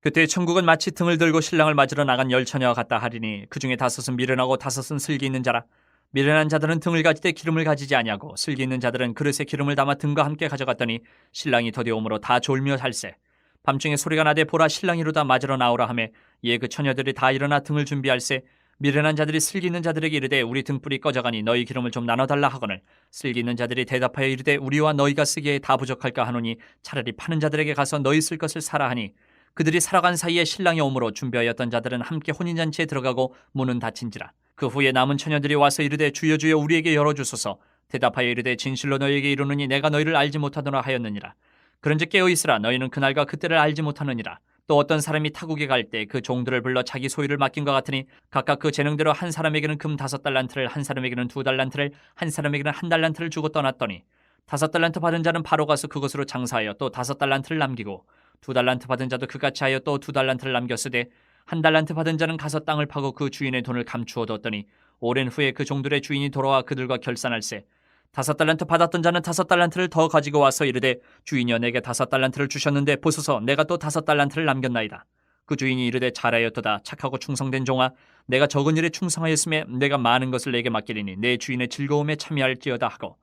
그때 천국은 마치 등을 들고 신랑을 맞으러 나간 열처녀와 같다 하리니 그 중에 다섯은 미련하고 다섯은 슬기 있는 자라. 미련한 자들은 등을 가지되 기름을 가지지 아니하고 슬기 있는 자들은 그릇에 기름을 담아 등과 함께 가져갔더니 신랑이 더디 오므로 다 졸며 살세. 밤중에 소리가 나되 보라 신랑이 이루다 맞으러 나오라 하매 이에 그 처녀들이 다 일어나 등을 준비할세. 미련한 자들이 슬기 있는 자들에게 이르되 우리 등불이 꺼져가니 너희 기름을 좀 나눠달라 하거늘 슬기 있는 자들이 대답하여 이르되 우리와 너희가 쓰기에 다 부족할까 하노니 차라리 파는 자들에게 가서 너희 쓸 것을 사라 하니 그들이 살아간 사이에 신랑이 오므로 준비하였던 자들은 함께 혼인잔치에 들어가고 문은 닫힌지라. 그 후에 남은 처녀들이 와서 이르되 주여 주여 우리에게 열어주소서. 대답하여 이르되 진실로 너희에게 이르노니 내가 너희를 알지 못하노라 하였느니라. 그런즉 깨어있으라. 너희는 그날과 그때를 알지 못하느니라. 또 어떤 사람이 타국에 갈 때 그 종들을 불러 자기 소유를 맡긴 것 같으니 각각 그 재능대로 한 사람에게는 금 5달란트를 한 사람에게는 2달란트를 한 사람에게는 1달란트를 주고 떠났더니 5달란트 받은 자는 바로 가서 그것으로 장사하여 또 5달란트를 남기고 2달란트 받은 자도 그같이 하여 또 2달란트를 남겼으되 1달란트 받은 자는 가서 땅을 파고 그 주인의 돈을 감추어 뒀더니 오랜 후에 그 종들의 주인이 돌아와 그들과 결산할세. 5달란트 받았던 자는 5달란트를 더 가지고 와서 이르되 주인이여 내게 5달란트를 주셨는데 보소서 내가 또 5달란트를 남겼나이다. 그 주인이 이르되 잘하였도다. 착하고 충성된 종아 내가 적은 일에 충성하였음에 내가 많은 것을 내게 맡기리니 내 주인의 즐거움에 참여할지어다 하고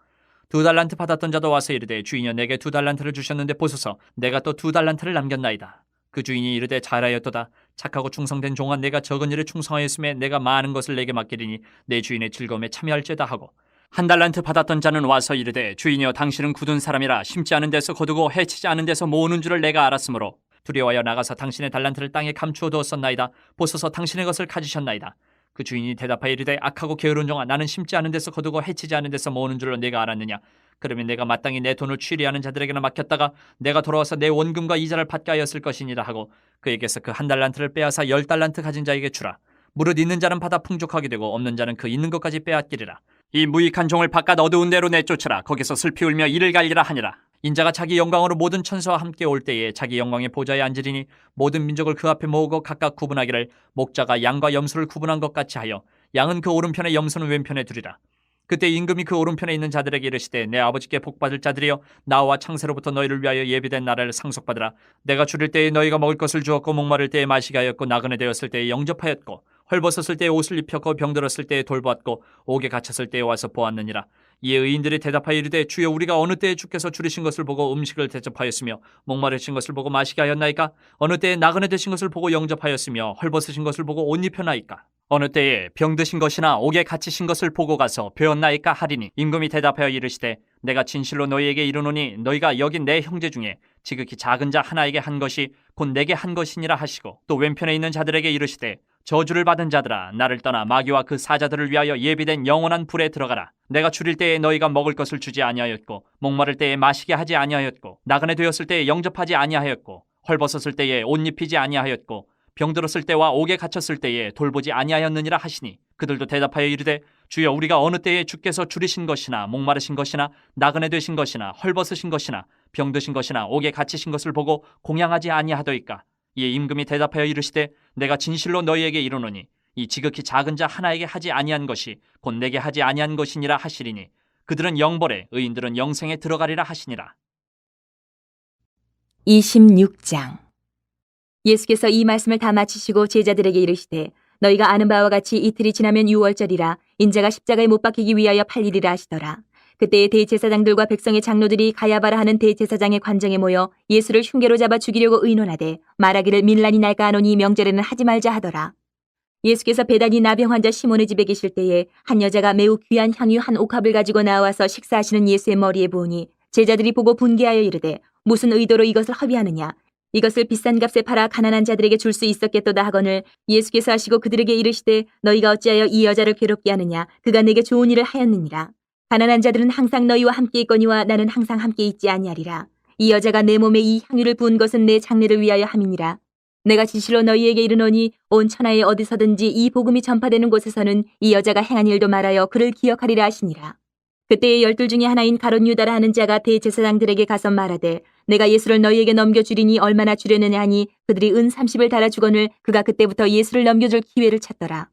2달란트 받았던 자도 와서 이르되 주인이여 내게 2달란트를 주셨는데 보소서 내가 또 2달란트를 남겼나이다. 그 주인이 이르되 잘하였도다. 착하고 충성된 종아 내가 적은 일에 충성하였음에 내가 많은 것을 내게 맡기리니 내 주인의 즐거움에 참여할지어다 하고 1달란트 받았던 자는 와서 이르되 주인이여 당신은 굳은 사람이라 심지 않은 데서 거두고 해치지 않은 데서 모으는 줄을 내가 알았으므로 두려워하여 나가서 당신의 달란트를 땅에 감추어 두었었나이다. 보소서 당신의 것을 가지셨나이다. 그 주인이 대답하여 이르되 악하고 게으른 종아 나는 심지 않은 데서 거두고 해치지 않은 데서 모으는 줄로 내가 알았느냐. 그러면 내가 마땅히 내 돈을 취리하는 자들에게나 맡겼다가 내가 돌아와서 내 원금과 이자를 받게 하였을 것이니라 하고 그에게서 그 1달란트를 빼앗아 10달란트 가진 자에게 주라. 무릇 있는 자는 받아 풍족하게 되고 없는 자는 그 있는 것까지 빼앗기리라. 이 무익한 종을 바깥 어두운 데로 내쫓으라. 거기서 슬피 울며 이를 갈리라 하니라. 인자가 자기 영광으로 모든 천사와 함께 올 때에 자기 영광의 보좌에 앉으리니 모든 민족을 그 앞에 모으고 각각 구분하기를 목자가 양과 염소를 구분한 것 같이 하여 양은 그 오른편에 염소는 왼편에 두리라. 그때 임금이 그 오른편에 있는 자들에게 이르시되 내 아버지께 복받을 자들이여 나와 창세로부터 너희를 위하여 예비된 나라를 상속받으라. 내가 줄일 때에 너희가 먹을 것을 주었고 목마를 때에 마시게 하였고 나그네 되었을 때에 영접하였고 헐벗었을 때에 옷을 입혔고 병들었을 때에 돌보았고 옥에 갇혔을 때에 와서 보았느니라. 이에 의인들이 대답하여 이르되 주여 우리가 어느 때에 주께서 줄이신 것을 보고 음식을 대접하였으며 목마르신 것을 보고 마시게 하였나이까? 어느 때에 나그네 되신 것을 보고 영접하였으며 헐벗으신 것을 보고 옷 입혔나이까? 어느 때에 병드신 것이나 옥에 갇히신 것을 보고 가서 배웠나이까 하리니 임금이 대답하여 이르시되 내가 진실로 너희에게 이르노니 너희가 여긴 내 형제 중에 지극히 작은 자 하나에게 한 것이 곧 내게 한 것이니라 하시고 또 왼편에 있는 자들에게 이르시되 저주를 받은 자들아 나를 떠나 마귀와 그 사자들을 위하여 예비된 영원한 불에 들어가라. 내가 줄일 때에 너희가 먹을 것을 주지 아니하였고 목마를 때에 마시게 하지 아니하였고 나그네 되었을 때에 영접하지 아니하였고 헐벗었을 때에 옷 입히지 아니하였고 병들었을 때와 옥에 갇혔을 때에 돌보지 아니하였느니라 하시니 그들도 대답하여 이르되 주여 우리가 어느 때에 주께서 줄이신 것이나 목마르신 것이나 나그네 되신 것이나 헐벗으신 것이나 병드신 것이나 옥에 갇히신 것을 보고 공양하지 아니하더이까. 이에 임금이 대답하여 이르시되 내가 진실로 너희에게 이르노니 이 지극히 작은 자 하나에게 하지 아니한 것이 곧 내게 하지 아니한 것이니라 하시리니 그들은 영벌에 의인들은 영생에 들어가리라 하시니라. 26장. 예수께서 이 말씀을 다 마치시고 제자들에게 이르시되 너희가 아는 바와 같이 이틀이 지나면 유월절이라 인자가 십자가에 못 박히기 위하여 팔리리라 하시더라. 그때의 대제사장들과 백성의 장로들이 가야바라 하는 대제사장의 관정에 모여 예수를 흉계로 잡아 죽이려고 의논하되 말하기를 민란이 날까 하노니 명절에는 하지 말자 하더라. 예수께서 베다니 나병 환자 시몬의 집에 계실 때에 한 여자가 매우 귀한 향유 한 옥합을 가지고 나와서 식사하시는 예수의 머리에 부으니 제자들이 보고 분개하여 이르되 무슨 의도로 이것을 허비하느냐. 이것을 비싼 값에 팔아 가난한 자들에게 줄 수 있었겠도다 하거늘 예수께서 하시고 그들에게 이르시되 너희가 어찌하여 이 여자를 괴롭게 하느냐. 그가 내게 좋은 일을 하였느니라. 가난한 자들은 항상 너희와 함께 있거니와 나는 항상 함께 있지 아니하리라. 이 여자가 내 몸에 이 향유를 부은 것은 내 장례를 위하여 함이니라. 내가 진실로 너희에게 이르노니 온 천하에 어디서든지 이 복음이 전파되는 곳에서는 이 여자가 행한 일도 말하여 그를 기억하리라 하시니라. 그때의 12 중에 하나인 가롯 유다라 하는 자가 대제사장들에게 가서 말하되 내가 예수를 너희에게 넘겨주리니 얼마나 주려느냐 하니 그들이 은 30을 달아주거늘 그가 그때부터 예수를 넘겨줄 기회를 찾더라.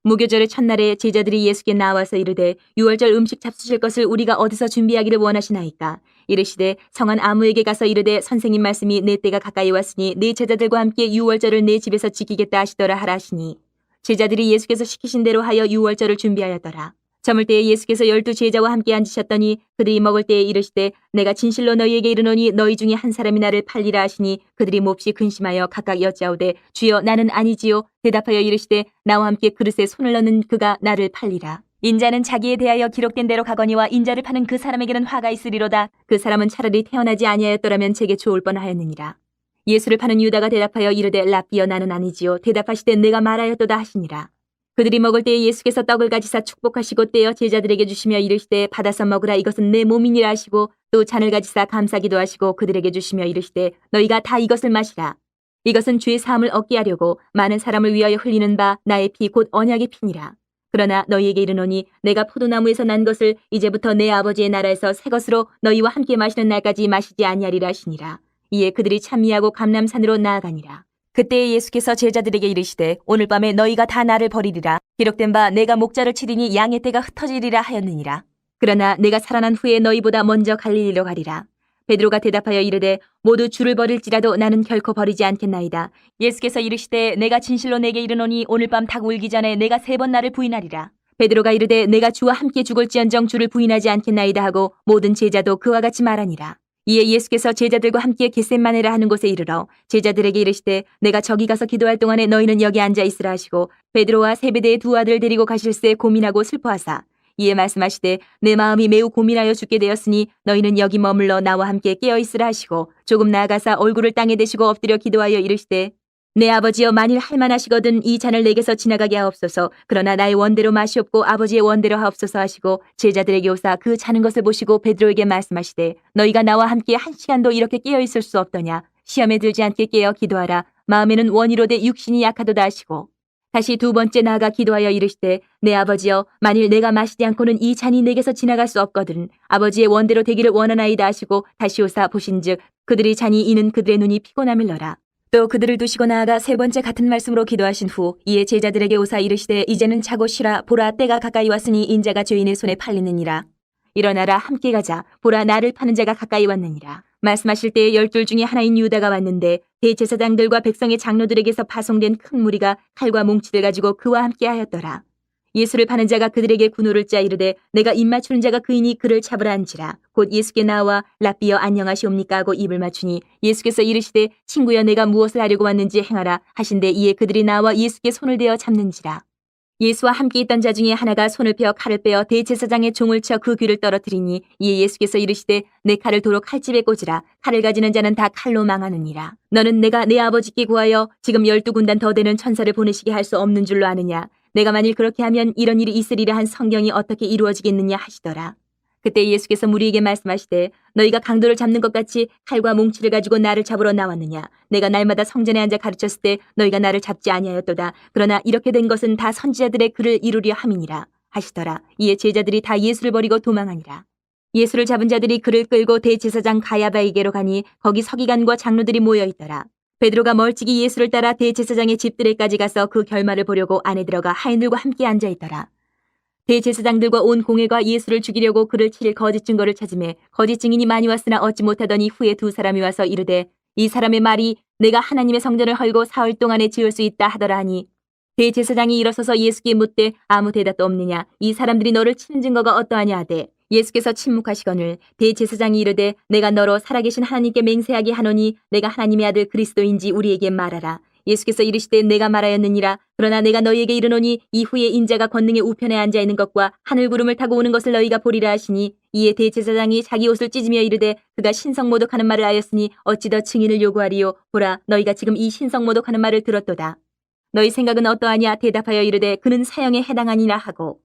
무교절의 첫날에 제자들이 예수께 나와서 이르되 유월절 음식 잡수실 것을 우리가 어디서 준비하기를 원하시나이까. 이르시되 성한 아무에게 가서 이르되 선생님 말씀이 내 때가 가까이 왔으니 네 제자들과 함께 유월절을 내 집에서 지키겠다 하시더라 하라 하시니 제자들이 예수께서 시키신 대로 하여 유월절을 준비하였더라. 저물 때에 예수께서 12 제자와 함께 앉으셨더니 그들이 먹을 때에 이르시되 내가 진실로 너희에게 이르노니 너희 중에 한 사람이 나를 팔리라 하시니 그들이 몹시 근심하여 각각 여짜오되 주여 나는 아니지요. 대답하여 이르시되 나와 함께 그릇에 손을 넣는 그가 나를 팔리라. 인자는 자기에 대하여 기록된 대로 가거니와 인자를 파는 그 사람에게는 화가 있으리로다. 그 사람은 차라리 태어나지 아니하였더라면 제게 좋을 뻔하였느니라. 예수를 파는 유다가 대답하여 이르되 랍비여 나는 아니지요. 대답하시되 내가 말하였도다 하시니라. 그들이 먹을 때에 예수께서 떡을 가지사 축복하시고 떼어 제자들에게 주시며 이르시되 받아서 먹으라 이것은 내 몸이니라 하시고 또 잔을 가지사 감사기도 하시고 그들에게 주시며 이르시되 너희가 다 이것을 마시라. 이것은 죄 사함을 얻게 하려고 많은 사람을 위하여 흘리는 바 나의 피 곧 언약의 피니라. 그러나 너희에게 이르노니 내가 포도나무에서 난 것을 이제부터 내 아버지의 나라에서 새 것으로 너희와 함께 마시는 날까지 마시지 아니하리라 하시니라. 이에 그들이 찬미하고 감람산으로 나아가니라. 그때 예수께서 제자들에게 이르시되 오늘 밤에 너희가 다 나를 버리리라. 기록된 바 내가 목자를 치리니 양의 떼가 흩어지리라 하였느니라. 그러나 내가 살아난 후에 너희보다 먼저 갈릴리로 가리라. 베드로가 대답하여 이르되 모두 주를 버릴지라도 나는 결코 버리지 않겠나이다. 예수께서 이르시되 내가 진실로 내게 이르노니 오늘 밤 닭 울기 전에 내가 3번 나를 부인하리라. 베드로가 이르되 내가 주와 함께 죽을지언정 주를 부인하지 않겠나이다 하고 모든 제자도 그와 같이 말하니라. 이에 예수께서 제자들과 함께 겟셋마네라 하는 곳에 이르러 제자들에게 이르시되 내가 저기 가서 기도할 동안에 너희는 여기 앉아 있으라 하시고 베드로와 세베대의 2 아들 데리고 가실새 고민하고 슬퍼하사 이에 말씀하시되 내 마음이 매우 고민하여 죽게 되었으니 너희는 여기 머물러 나와 함께 깨어 있으라 하시고 조금 나아가사 얼굴을 땅에 대시고 엎드려 기도하여 이르시되 내 아버지여 만일 할만하시거든 이 잔을 내게서 지나가게 하옵소서. 그러나 나의 원대로 마시옵고 아버지의 원대로 하옵소서 하시고 제자들에게 오사 그 자는 것을 보시고 베드로에게 말씀하시되 너희가 나와 함께 1시간도 이렇게 깨어 있을 수 없더냐. 시험에 들지 않게 깨어 기도하라. 마음에는 원이로되 육신이 약하도다 하시고 다시 2번째 나아가 기도하여 이르시되 내 아버지여 만일 내가 마시지 않고는 이 잔이 내게서 지나갈 수 없거든 아버지의 원대로 되기를 원하나이다 하시고 다시 오사 보신즉 그들이 잔이 이는 그들의 눈이 피곤함일러라. 또 그들을 두시고 나아가 3번째 같은 말씀으로 기도하신 후 이에 제자들에게 오사 이르시되 이제는 자고 쉬라. 보라 때가 가까이 왔으니 인자가 죄인의 손에 팔리느니라. 일어나라 함께 가자. 보라 나를 파는 자가 가까이 왔느니라. 말씀하실 때에 12 중에 하나인 유다가 왔는데 대제사장들과 백성의 장로들에게서 파송된 큰 무리가 칼과 몽치를 가지고 그와 함께 하였더라. 예수를 파는 자가 그들에게 군호를 짜 이르되 내가 입 맞추는 자가 그이니 그를 잡으라 한지라. 곧 예수께 나와 랍비여 안녕하시옵니까 하고 입을 맞추니 예수께서 이르시되 친구여 내가 무엇을 하려고 왔는지 행하라 하신대 이에 그들이 나와 예수께 손을 대어 잡는지라. 예수와 함께 있던 자 중에 하나가 손을 펴 칼을 빼어 대제사장의 종을 쳐 그 귀를 떨어뜨리니 이에 예수께서 이르시되 내 칼을 도로 칼집에 꽂으라. 칼을 가지는 자는 다 칼로 망하느니라. 너는 내가 내 아버지께 구하여 지금 12군단 더 되는 천사를 보내시게 할 수 없는 줄로 아느냐. 내가 만일 그렇게 하면 이런 일이 있으리라 한 성경이 어떻게 이루어지겠느냐 하시더라. 그때 예수께서 무리에게 말씀하시되 너희가 강도를 잡는 것 같이 칼과 몽치를 가지고 나를 잡으러 나왔느냐. 내가 날마다 성전에 앉아 가르쳤을 때 너희가 나를 잡지 아니하였도다. 그러나 이렇게 된 것은 다 선지자들의 글을 이루려 함이니라 하시더라. 이에 제자들이 다 예수를 버리고 도망하니라. 예수를 잡은 자들이 그를 끌고 대제사장 가야바에게로 가니 거기 서기관과 장로들이 모여 있더라. 베드로가 멀찍이 예수를 따라 대제사장의 집들에까지 가서 그 결말을 보려고 안에 들어가 하인들과 함께 앉아 있더라. 대제사장들과 온 공회가 예수를 죽이려고 그를 칠 거짓 증거를 찾으매 거짓 증인이 많이 왔으나 얻지 못하더니 후에 2 사람이 와서 이르되 이 사람의 말이 내가 하나님의 성전을 헐고 사흘 동안에 지을 수 있다 하더라 하니 대제사장이 일어서서 예수께 묻되 아무 대답도 없느냐. 이 사람들이 너를 치는 증거가 어떠하냐 하되 예수께서 침묵하시거늘 대제사장이 이르되 내가 너로 살아계신 하나님께 맹세하게 하노니 내가 하나님의 아들 그리스도인지 우리에게 말하라. 예수께서 이르시되 내가 말하였느니라. 그러나 내가 너희에게 이르노니 이후에 인자가 권능의 우편에 앉아 있는 것과 하늘 구름을 타고 오는 것을 너희가 보리라 하시니 이에 대제사장이 자기 옷을 찢으며 이르되 그가 신성모독하는 말을 하였으니 어찌 더 증인을 요구하리요. 보라 너희가 지금 이 신성모독하는 말을 들었도다. 너희 생각은 어떠하냐. 대답하여 이르되 그는 사형에 해당하니라 하고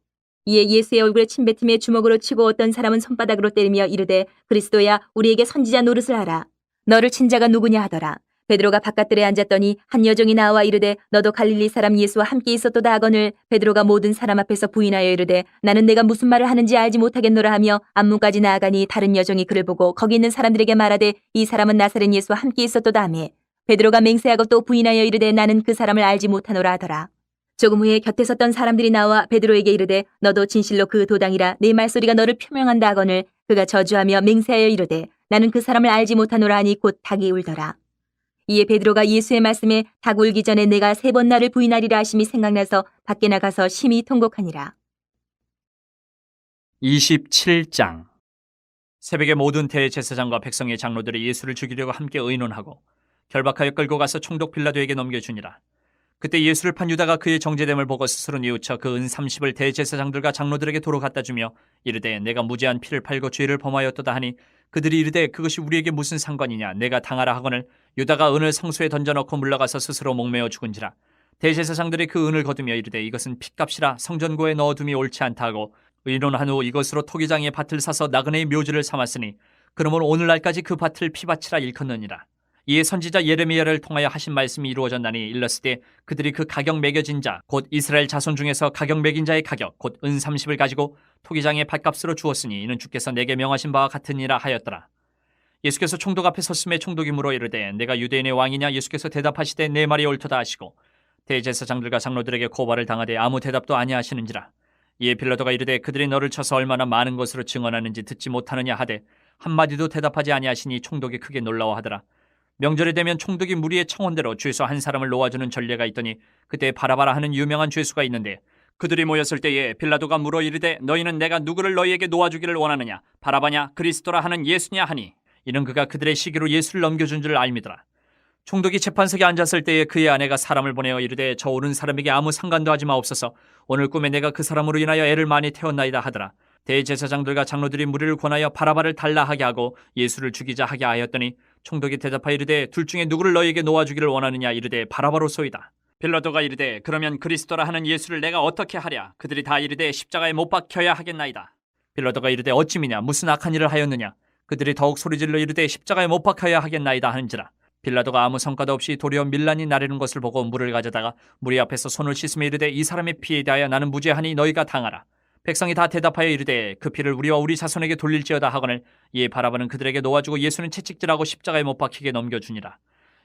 이에 예수의 얼굴에 침뱉음에 주먹으로 치고 어떤 사람은 손바닥으로 때리며 이르되 그리스도야 우리에게 선지자 노릇을 하라. 너를 친 자가 누구냐 하더라. 베드로가 바깥들에 앉았더니 한 여종이 나와 이르되 너도 갈릴리 사람 예수와 함께 있었도다 하거늘 베드로가 모든 사람 앞에서 부인하여 이르되 나는 내가 무슨 말을 하는지 알지 못하겠노라 하며 앞문까지 나아가니 다른 여종이 그를 보고 거기 있는 사람들에게 말하되 이 사람은 나사렛 예수와 함께 있었도다 하며 베드로가 맹세하고 또 부인하여 이르되 나는 그 사람을 알지 못하노라 하더라. 조금 후에 곁에 섰던 사람들이 나와 베드로에게 이르되 너도 진실로 그 도당이라 내 말소리가 너를 표명한다 하거늘 그가 저주하며 맹세하여 이르되 나는 그 사람을 알지 못하노라 하니 곧 닭이 울더라. 이에 베드로가 예수의 말씀에 닭 울기 전에 내가 3번 나를 부인하리라 하심이 생각나서 밖에 나가서 심히 통곡하니라. 27장. 새벽에 모든 대제사장과 백성의 장로들이 예수를 죽이려고 함께 의논하고 결박하여 끌고 가서 총독 빌라도에게 넘겨주니라. 그때 예수를 판 유다가 그의 정죄됨을 보고 스스로 뉘우쳐 그 은 30을 대제사장들과 장로들에게 도로 갖다 주며 이르되 내가 무죄한 피를 팔고 죄를 범하였도다 하니 그들이 이르되 그것이 우리에게 무슨 상관이냐. 내가 당하라 하거늘 유다가 은을 성소에 던져넣고 물러가서 스스로 목매어 죽은지라. 대제사장들이 그 은을 거두며 이르되 이것은 핏값이라 성전고에 넣어둠이 옳지 않다 하고 의논한 후 이것으로 토기장의 밭을 사서 나그네의 묘지를 삼았으니 그러므로 오늘날까지 그 밭을 피밭이라 일컫느니라. 이에 선지자 예레미야를 통하여 하신 말씀이 이루어졌나니 일렀으되 그들이 그 가격 매겨진 자 곧 이스라엘 자손 중에서 가격 매긴 자의 가격 곧 은 30을 가지고 토기장의 밭값으로 주었으니 이는 주께서 내게 명하신 바와 같으니라 하였더라. 예수께서 총독 앞에 섰음에 총독이 물어 이르되 내가 유대인의 왕이냐. 예수께서 대답하시되 내 말이 옳도다 하시고 대제사장들과 장로들에게 고발을 당하되 아무 대답도 아니하시는지라. 이에 빌라도가 이르되 그들이 너를 쳐서 얼마나 많은 것으로 증언하는지 듣지 못하느냐 하되 한마디도 대답하지 아니하시니 총독이 크게 놀라워하더라. 명절이 되면 총독이 무리의 청혼대로 죄수 한 사람을 놓아주는 전례가 있더니 그때 바라바라 하는 유명한 죄수가 있는데 그들이 모였을 때에 빌라도가 물어 이르되 너희는 내가 누구를 너희에게 놓아주기를 원하느냐. 바라바냐 그리스도라 하는 예수냐 하니 이는 그가 그들의 시기로 예수를 넘겨준 줄 알미더라. 총독이 재판석에 앉았을 때에 그의 아내가 사람을 보내어 이르되 저 오는 사람에게 아무 상관도 하지 마옵소서. 오늘 꿈에 내가 그 사람으로 인하여 애를 많이 태웠나이다 하더라. 대제사장들과 장로들이 무리를 권하여 바라바를 달라 하게 하고 예수를 죽이자 하게 하였더니 총독이 대답하여 이르되 둘 중에 누구를 너희에게 놓아주기를 원하느냐. 이르되 바라바로소이다. 빌라도가 이르되 그러면 그리스도라 하는 예수를 내가 어떻게 하랴. 그들이 다 이르되 십자가에 못 박혀야 하겠나이다. 빌라도가 이르되 어찌미냐 무슨 악한 일을 하였느냐. 그들이 더욱 소리질러 이르되 십자가에 못 박혀야 하겠나이다 하는지라. 빌라도가 아무 성과도 없이 도리어 밀란이 나르는 것을 보고 물을 가져다가 무리 앞에서 손을 씻으며 이르되 이 사람의 피에 대하여 나는 무죄하니 너희가 당하라. 백성이 다 대답하여 이르되 그 피를 우리와 우리 자손에게 돌릴지어다 하거늘 이에 바라바는 그들에게 놓아주고 예수는 채찍질하고 십자가에 못 박히게 넘겨주니라.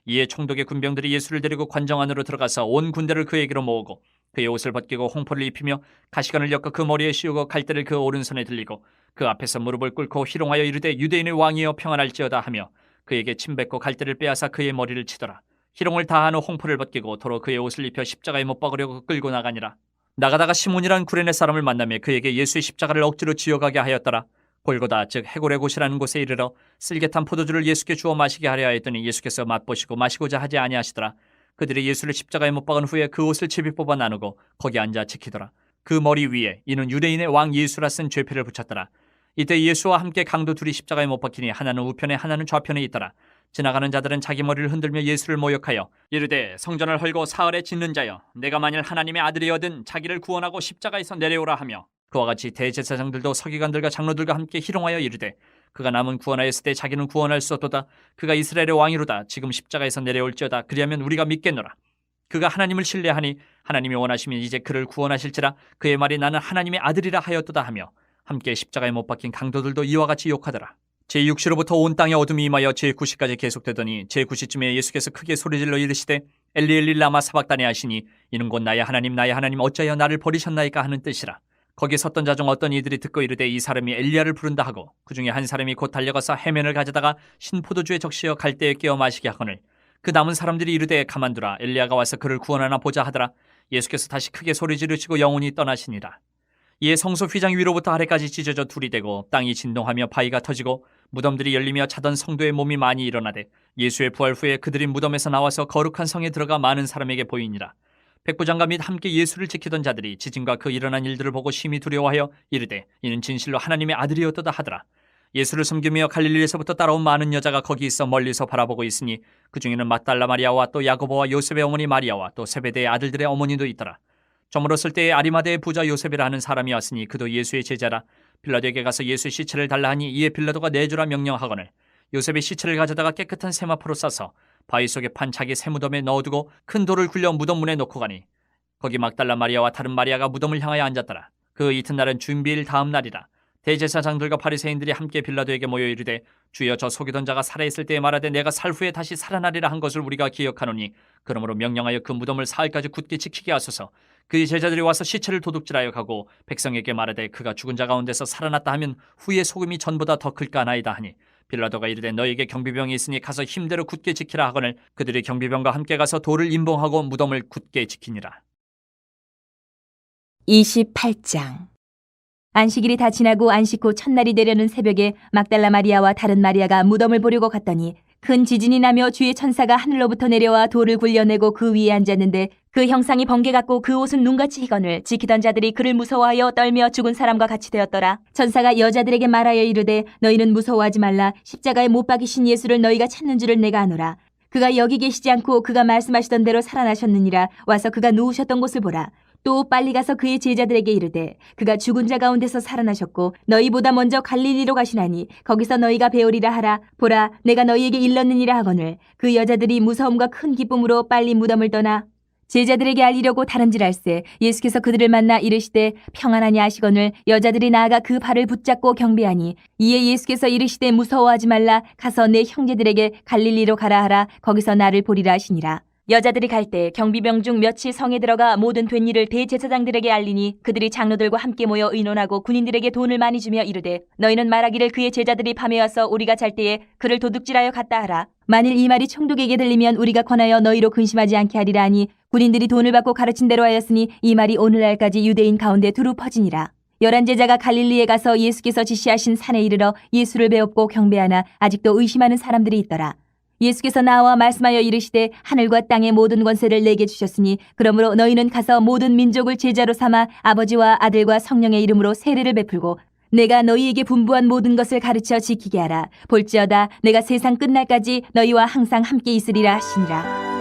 이에 총독의 군병들이 예수를 데리고 관정 안으로 들어가서 온 군대를 그에게로 모으고 그의 옷을 벗기고 홍포를 입히며 가시관을 엮어 그 머리에 씌우고 갈대를 그 오른손에 들리고 그 앞에서 무릎을 꿇고 희롱하여 이르되 유대인의 왕이여 평안할지어다 하며 그에게 침뱉고 갈대를 빼앗아 그의 머리를 치더라. 희롱을 다한 후 홍포를 벗기고 도로 그의 옷을 입혀 십자가에 못 박으려고 끌고 나가니라. 나가다가 시몬이란 구레네 사람을 만나며 그에게 예수의 십자가를 억지로 지어가게 하였더라. 골고다 즉 해골의 곳이라는 곳에 이르러 쓸개탄 포도주를 예수께 주어 마시게 하려 하였더니 예수께서 맛보시고 마시고자 하지 아니하시더라. 그들이 예수를 십자가에 못 박은 후에 그 옷을 제비 뽑아 나누고 거기 앉아 지키더라. 그 머리 위에 이는 유대인의 왕 예수라 쓴 죄패를 붙였더라. 이때 예수와 함께 강도 둘이 십자가에 못 박히니 하나는 우편에 하나는 좌편에 있더라. 지나가는 자들은 자기 머리를 흔들며 예수를 모욕하여 이르되 성전을 헐고 사흘에 짓는 자여 내가 만일 하나님의 아들이어든 자기를 구원하고 십자가에서 내려오라 하며 그와 같이 대제사장들도 서기관들과 장로들과 함께 희롱하여 이르되 그가 남은 구원하였을 때 자기는 구원할 수 없도다. 그가 이스라엘의 왕이로다. 지금 십자가에서 내려올지어다. 그리하면 우리가 믿겠노라. 그가 하나님을 신뢰하니 하나님이 원하시면 이제 그를 구원하실지라. 그의 말이 나는 하나님의 아들이라 하였도다 하며 함께 십자가에 못 박힌 강도들도 이와 같이 욕하더라. 제6시로부터 온 땅에 어둠이 임하여 제9시까지 계속되더니 제9시쯤에 예수께서 크게 소리질러 이르시되 엘리 엘리 라마 사박다니 하시니 이는 곧 나의 하나님 어찌하여 나를 버리셨나이까 하는 뜻이라. 거기 섰던 자 중 어떤 이들이 듣고 이르되 이 사람이 엘리야를 부른다 하고 그 중에 한 사람이 곧 달려가서 해면을 가져다가 신포도주에 적시어 갈대에 끼어 마시게 하거늘 그 남은 사람들이 이르되 가만두라 엘리야가 와서 그를 구원하나 보자 하더라. 예수께서 다시 크게 소리 지르시고 영혼이 떠나시니라. 이에 성소 휘장 위로부터 아래까지 찢어져 둘이 되고 땅이 진동하며 바위가 터지고 무덤들이 열리며 자던 성도의 몸이 많이 일어나되 예수의 부활 후에 그들이 무덤에서 나와서 거룩한 성에 들어가 많은 사람에게 보이니라. 백부장과 및 함께 예수를 지키던 자들이 지진과 그 일어난 일들을 보고 심히 두려워하여 이르되 이는 진실로 하나님의 아들이었도다 하더라. 예수를 섬기며 갈릴리에서부터 따라온 많은 여자가 거기 있어 멀리서 바라보고 있으니 그 중에는 막달라 마리아와 또 야고보와 요셉의 어머니 마리아와 또 세베대의 아들들의 어머니도 있더라. 저물었을 때에 아리마대의 부자 요셉이라 하는 사람이 왔으니 그도 예수의 제자라. 빌라도에게 가서 예수의 시체를 달라 하니 이에 빌라도가 내주라 명령하거늘 요셉의 시체를 가져다가 깨끗한 세마포로 싸서 바위 속에 판 자기 세무덤에 넣어두고 큰 돌을 굴려 무덤 문에 놓고 가니 거기 막달라 마리아와 다른 마리아가 무덤을 향하여 앉았더라. 그 이튿날은 준비일 다음 날이라. 대제사장들과 바리새인들이 함께 빌라도에게 모여 이르되 주여 저 속이던 자가 살아있을 때에 말하되 내가 살 후에 다시 살아나리라 한 것을 우리가 기억하노니 그러므로 명령하여 그 무덤을 사흘까지 굳게 지키게 하소서. 그의 제자들이 와서 시체를 도둑질하여 가고 백성에게 말하되 그가 죽은 자 가운데서 살아났다 하면 후에 소금이 전보다 더 클까 하나이다 하니 빌라도가 이르되 너에게 경비병이 있으니 가서 힘대로 굳게 지키라 하거늘 그들이 경비병과 함께 가서 돌을 임봉하고 무덤을 굳게 지키니라. 28장. 안식일이 다 지나고 안식 후 첫날이 되려는 새벽에 막달라 마리아와 다른 마리아가 무덤을 보려고 갔더니 큰 지진이 나며 주의 천사가 하늘로부터 내려와 돌을 굴려내고 그 위에 앉았는데 그 형상이 번개 같고 그 옷은 눈같이 희건을 지키던 자들이 그를 무서워하여 떨며 죽은 사람과 같이 되었더라. 천사가 여자들에게 말하여 이르되 너희는 무서워하지 말라. 십자가에 못 박이신 예수를 너희가 찾는 줄을 내가 아노라. 그가 여기 계시지 않고 그가 말씀하시던 대로 살아나셨느니라. 와서 그가 누우셨던 곳을 보라. 또 빨리 가서 그의 제자들에게 이르되 그가 죽은 자 가운데서 살아나셨고 너희보다 먼저 갈릴리로 가시나니 거기서 너희가 배우리라 하라. 보라 내가 너희에게 일렀느니라 하거늘 그 여자들이 무서움과 큰 기쁨으로 빨리 무덤을 떠나 제자들에게 알리려고 다름질할세 예수께서 그들을 만나 이르시되 평안하냐 하시거늘 여자들이 나아가 그 발을 붙잡고 경배하니 이에 예수께서 이르시되 무서워하지 말라. 가서 내 형제들에게 갈릴리로 가라 하라. 거기서 나를 보리라 하시니라. 여자들이 갈 때 경비병 중 몇이 성에 들어가 모든 된 일을 대제사장들에게 알리니 그들이 장로들과 함께 모여 의논하고 군인들에게 돈을 많이 주며 이르되 너희는 말하기를 그의 제자들이 밤에 와서 우리가 잘 때에 그를 도둑질하여 갔다 하라. 만일 이 말이 총독에게 들리면 우리가 권하여 너희로 근심하지 않게 하리라 하니 군인들이 돈을 받고 가르친 대로 하였으니 이 말이 오늘날까지 유대인 가운데 두루 퍼지니라. 11 제자가 갈릴리에 가서 예수께서 지시하신 산에 이르러 예수를 배웠고 경배하나 아직도 의심하는 사람들이 있더라. 예수께서 나와 말씀하여 이르시되 하늘과 땅의 모든 권세를 내게 주셨으니 그러므로 너희는 가서 모든 민족을 제자로 삼아 아버지와 아들과 성령의 이름으로 세례를 베풀고 내가 너희에게 분부한 모든 것을 가르쳐 지키게 하라. 볼지어다 내가 세상 끝날까지 너희와 항상 함께 있으리라 하시니라.